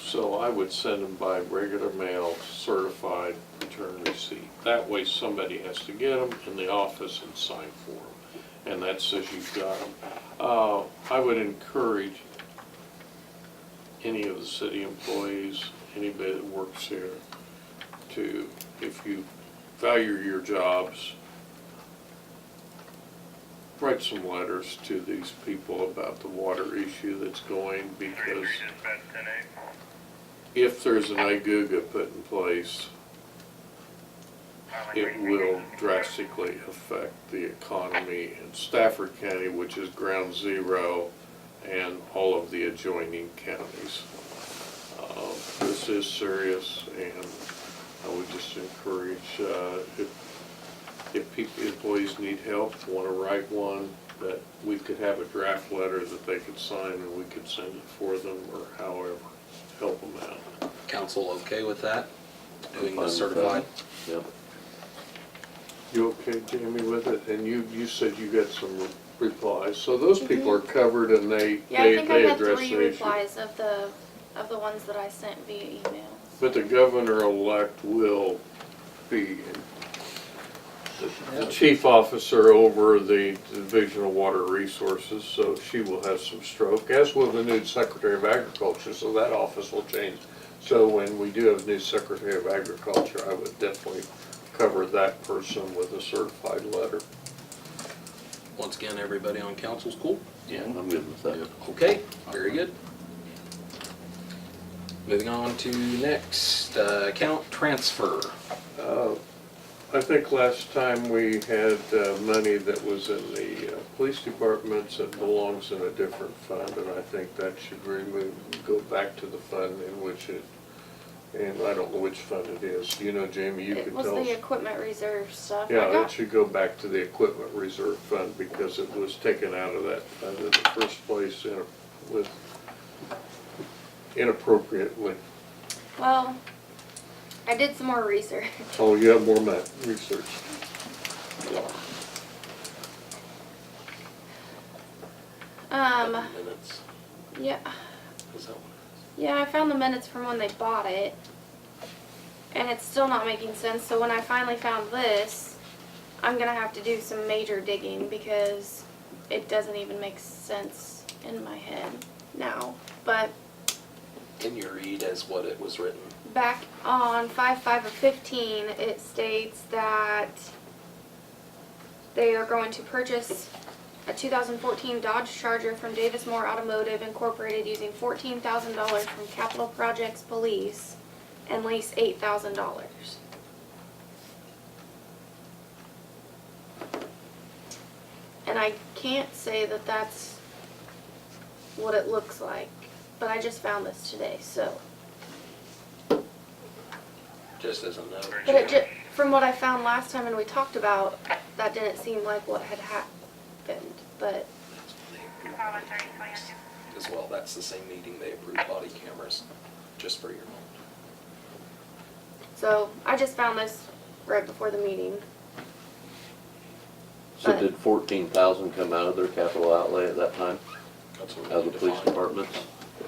So I would send them by regular mail, certified return receipt. That way somebody has to get them in the office and sign for them. And that says you've got them. I would encourage any of the city employees, anybody that works here, to, if you value your jobs, write some letters to these people about the water issue that's going, because if there's an IGUGA put in place, it will drastically affect the economy in Stafford County, which is ground zero, and all of the adjoining counties. This is serious, and I would just encourage, if employees need help, want to write one, that we could have a draft letter that they could sign and we could send it for them, or however, help them out. Council okay with that? Doing Fine the with certified? that. Yep. You okay, Jamie, with it? And you said you got some replies, so those people are covered and they Yeah, I think I had address 3 the issue. replies of the ones that I sent via email. But the governor-elect will be the chief officer over the Division of Water Resources, so she will have some stroke, as will the new Secretary of Agriculture, so that office will change. So when we do have a new Secretary of Agriculture, I would definitely cover that person with a certified letter. Once again, everybody on council's cool? Yeah, I'm good with that. Okay, very good. Moving on to next, account transfer. I think last time we had money that was in the police departments that belongs in a different fund, and I think that should go back to the fund in which it, and I don't know which fund it is. You know, Jamie, you It can was tell us. the equipment reserve stuff. Yeah, I it got, should go back to the equipment reserve fund because it was taken out of that fund in the first place inappropriately. well, I did some more research. Oh, you have more research. Minutes. Yeah, Is that what yeah, I found the minutes from when they bought it, and it's still not making sense. So when I finally found this, I'm gonna have to do some major digging because it doesn't even make sense in my head now. But Can you read as what it was written? back on 5/5 of 15, it states that they are going to purchase a 2014 Dodge Charger from Davis Moore Automotive Incorporated using $14,000 from Capital Projects Police and lease $8,000. And I can't say that that's what it looks like, but I just found this today, so. Just as a note. But it just, from what I found last time and we talked about, that didn't seem like what had happened, but. As well, that's the same meeting they approved body cameras, just for your note. So I just found this right before the meeting. So But- did 14,000 come out of their capital outlay at that time, That's what we out of need the to police find. departments?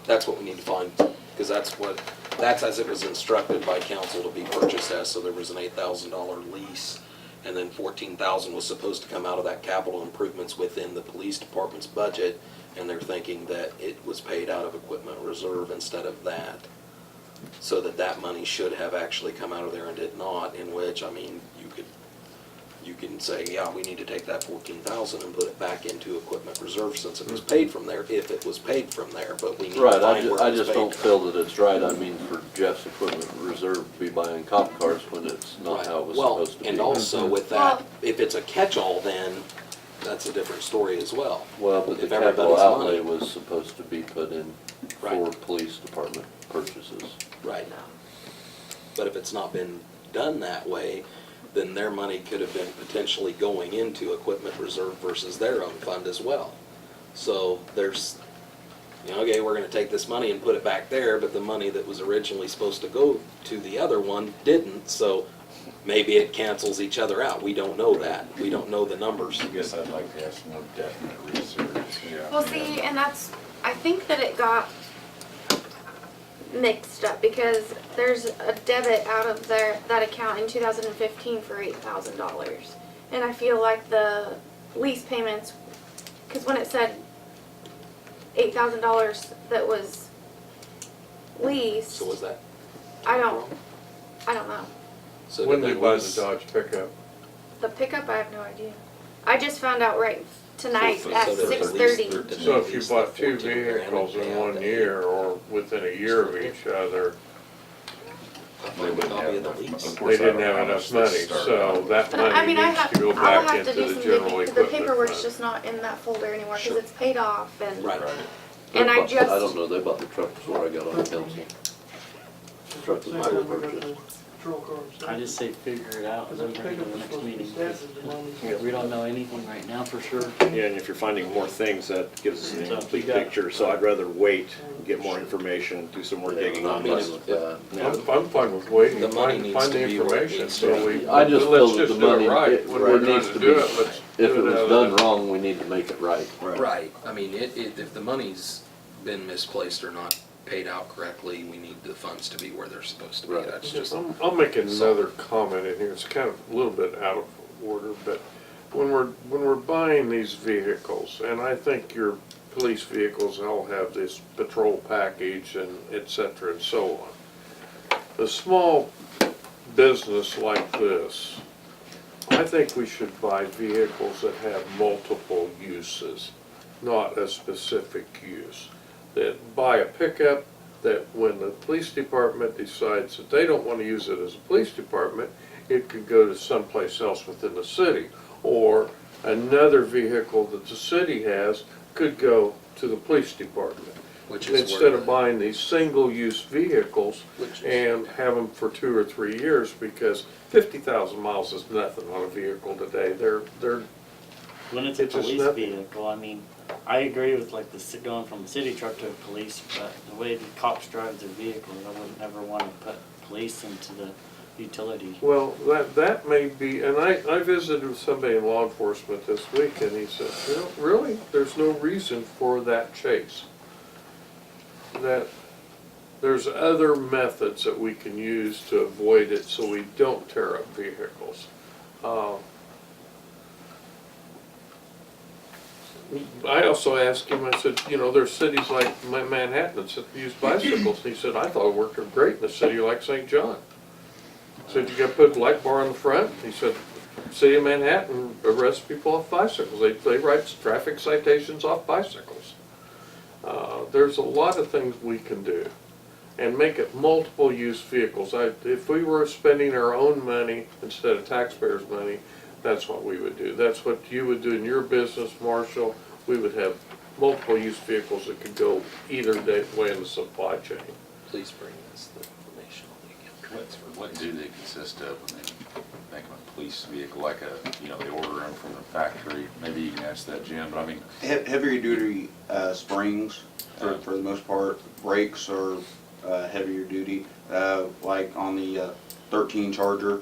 That's what we need to find, because that's as it was instructed by council to be purchased as, so there was an $8,000 lease, and then 14,000 was supposed to come out of that capital improvements within the police department's budget, and they're thinking that it was paid out of equipment reserve instead of that. So that money should have actually come out of there and did not, in which, I mean, you can say, yeah, we need to take that 14,000 and put it back into equipment reserve since it was paid from there, if it was paid from there, but we need to Right, find where I it was just paid don't from. feel that it's right. I mean, for Jeff's equipment reserve to be buying cop cars when it's not how it was supposed to be. Well, and also with that, if it's a catch-all, then that's a different story as well. Well, but the if capital everybody's outlay money- was supposed to be put in for Right. police department purchases. Right now. But if it's not been done that way, then their money could have been potentially going into equipment reserve versus their own fund as well. So there's, okay, we're gonna take this money and put it back there, but the money that was originally supposed to go to the other one didn't, so maybe it cancels each other out. We don't know that. We don't know the numbers. I guess I'd like to have some more definite research. Well, see, and that's, I think that it got mixed up because there's a debit out of that account in 2015 for $8,000. And I feel like the lease payments, because when it said $8,000 that was leased, So was that? I don't know. So When did they they buy the lose? Dodge pickup, The pickup, I have no idea. I just found out right tonight So at there's at 6:30. least So if you least bought two 14 grand vehicles in payout one that year or within a year of each other, They wouldn't Copy have of the enough. lease. Of they course, I didn't don't know have how enough much they money, started so out. that But I money mean, I needs have, to go I'll back have to into do the some general digging, because the equipment paperwork's fund. just not in that folder anymore, because Sure. it's paid off and. Right. And I I don't just, know, they bought the truck before I got on council. Truck was Same highway time we got purchase. the patrol car. I just say figure it out and then bring it to the next meeting. Yeah, We don't know anything right now for sure. Yeah, and if you're finding more things, that gives us an So, incomplete you got- picture, so I'd rather wait, get more information, do some more digging I'm on fine this. with that. Yeah. I'm fine with waiting, The money find needs the to be where it information, needs so to we, be. I just let's feel that just the do it money, right. it When we're needs going to do be, it, let's if do it it was out of done the- wrong, we need to make it right. Right, I mean, if the money's been misplaced or not paid out correctly, we need the funds to be where they're supposed to be. Right. That's just, I'll make another comment in here, it's kind of a little bit out of order, but when we're buying these vehicles, and I think your police vehicles all have this patrol package and et cetera and so on. The small business like this, I think we should buy vehicles that have multiple uses, not a specific use. That buy a pickup that when the police department decides that they don't want to use it as a police department, it could go to someplace else within the city. Or another vehicle that the city has could go to the police department. which is Instead where of buying these single-use vehicles which is, and have them for 2 or 3 years, because 50,000 miles is nothing on a vehicle today. They're When it's a It's just police nothing. vehicle, I mean, I agree with like going from a city truck to a police, but the way the cops drive their vehicles, I wouldn't ever want to put police into the utility. Well, that may be, and I visited with somebody in law enforcement this week, and he said, well, really, there's no reason for that chase. That there's other methods that we can use to avoid it so we don't tear up vehicles. I also asked him, I said, you know, there's cities like Manhattan that use bicycles. He said, I thought it worked great in a city like St. John. Said, you gotta put a light bar on the front. He said, city of Manhattan arrests people off bicycles. They write traffic citations off bicycles. There's a lot of things we can do and make it multiple use vehicles. If we were spending our own money instead of taxpayers' money, that's what we would do. That's what you would do in your business, Marshall. We would have multiple use vehicles that could go either way in the supply chain. please bring us the information on the again. What do they consist of when they make them a police vehicle, like they order them from the factory? Maybe you can ask that, Jim, but I mean, Heavier duty springs, for the most part. Brakes are heavier duty, like on the 13 Charger,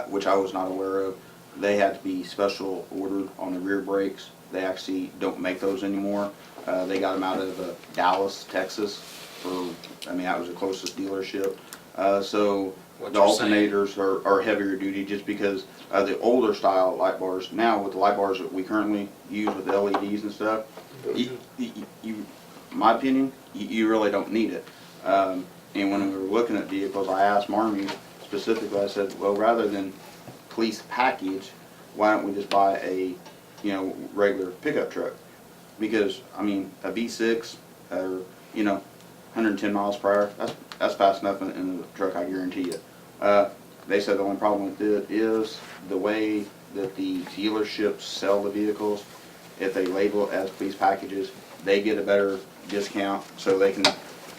which I was not aware of. They had to be special ordered on the rear brakes. They actually don't make those anymore. They got them out of Dallas, Texas. That was the closest dealership. So What the you're saying- alternators are heavier duty just because the older style light bars. Now with the light bars that we currently use with the LEDs and stuff, my opinion, you really don't need it. And when we were looking at vehicles, I asked Marmy specifically, I said, well, rather than police package, why don't we just buy a, regular pickup truck? Because, a V6, or, 110 miles per hour, that's fast enough in the truck, I guarantee you. They said the only problem with it is the way that the dealerships sell the vehicles. If they label it as police packages, they get a better discount, so they can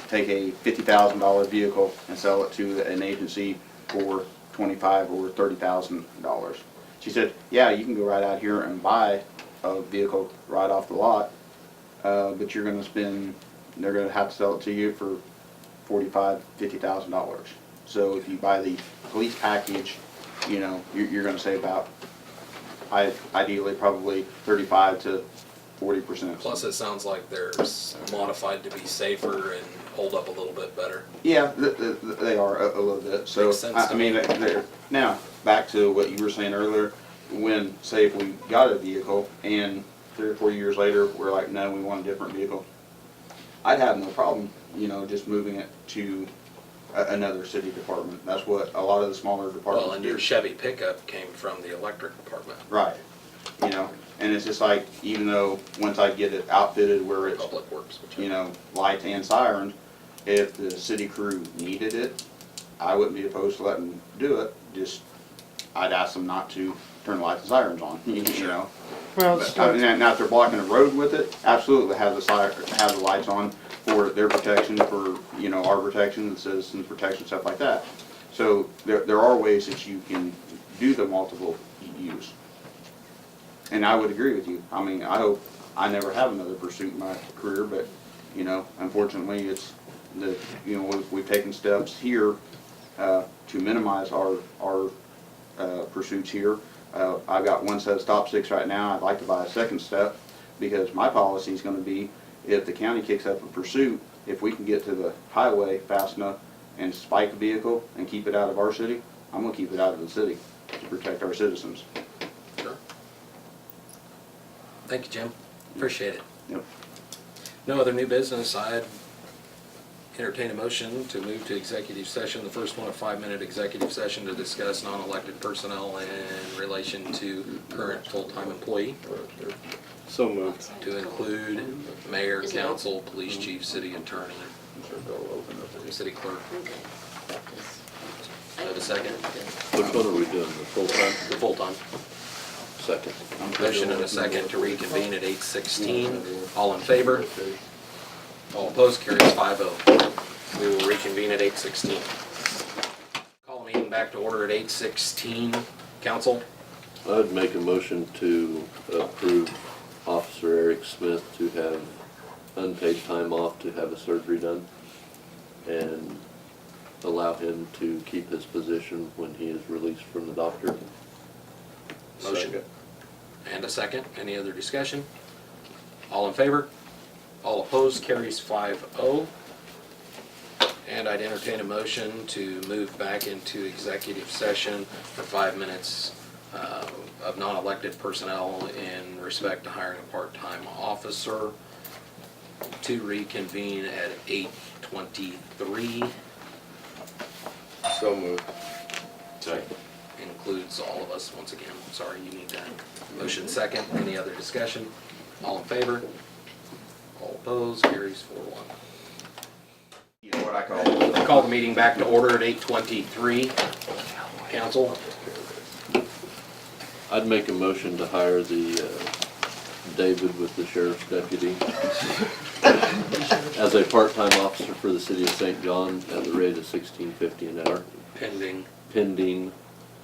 take a $50,000 vehicle and sell it to an agency for $25,000 or $30,000. She said, yeah, you can go right out here and buy a vehicle right off the lot, but they're going to have to sell it to you for $45,000, $50,000. So if you buy the police package, you're going to save about, ideally, probably 35 to 40%. Plus, it sounds like there's modified to be safer and hold up a little bit better. Yeah, they are a little bit. So, Makes sense to me. Now, back to what you were saying earlier, when, say, if we got a vehicle and 3 or 4 years later, we're like, no, we want a different vehicle, I'd have no problem, just moving it to another city department. That's what a lot of the smaller departments Well, and do. your Chevy pickup came from the electric department. Right. you know? And it's just like, even though, once I get it outfitted where it's, Public Works. which I- you know, lights and sirens, if the city crew needed it, I wouldn't be opposed to letting them do it, just, I'd ask them not to turn the lights and sirens on, you know? Well, it's, But, I mean, now if they're blocking the road with it, absolutely have have the lights on for their protection, for, you know, our protection, the citizens' protection, stuff like that. So there are ways that you can do the multiple use. And I would agree with you. I mean, I hope I never have another pursuit in my career, but, you know, unfortunately, it's the, you know, we've taken steps here, to minimize our pursuits here. I've got one set of stop sticks right now. I'd like to buy a second step, because my policy is gonna be, if the county kicks up a pursuit, if we can get to the highway fast enough and spike a vehicle and keep it out of our city, I'm gonna keep it out of the city to protect our citizens. Sure. Thank you, Jim. Appreciate it. Yep. No other new business. I'd entertain a motion to move to executive session. The first one, a 5-minute executive session to discuss non-elected personnel in relation to current full-time employee, So moved. to include mayor, council, police chief, city attorney, city clerk. Do I have a second? Which one are we doing, the full-time? The full-time. Second. Motion and a second to reconvene at 8:16. All in favor? All opposed, carries 5-0. We will reconvene at 8:16. Call the meeting back to order at 8:16. Council, I'd make a motion to approve Officer Eric Smith to have unpaid time off to have a surgery done, and allow him to keep his position when he is released from the doctor. motion and a second. Any other discussion? All in favor? All opposed, carries 5-0. And I'd entertain a motion to move back into executive session for 5 minutes of non-elected personnel in respect to hiring a part-time officer, to reconvene at 8:23. So moved. Second. Includes all of us, once again. Sorry, you need that. Motion second. Any other discussion? All in favor? All opposed, carries 4-1. You know what I call I call the meeting back to order at 8:23. Council, I'd make a motion to hire the David with the sheriff's deputy as a part-time officer for the city of St. John at the rate of $16.50 an hour, pending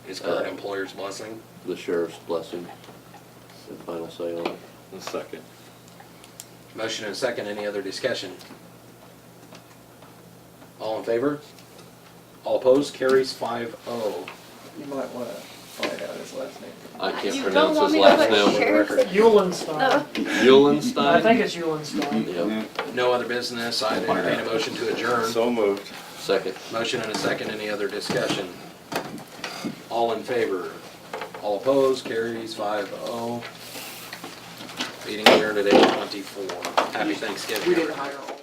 his current employer's blessing. the sheriff's blessing and final say on it. Second. Motion and second. Any other discussion? All in favor? All opposed, carries 5-0. You might wanna find out his last name. I can't You pronounce don't want his me to last put name on the sheriff's- record. Eulenstein. Oh, I Eulenstein? think it's Eulenstein. Yep, No other business. I'd entertain a motion to adjourn. So moved. second. Motion and a second. Any other discussion? All in favor? All opposed? Carries 5-0. Meeting adjourned at 8:24. Happy Thanksgiving. We didn't hire all.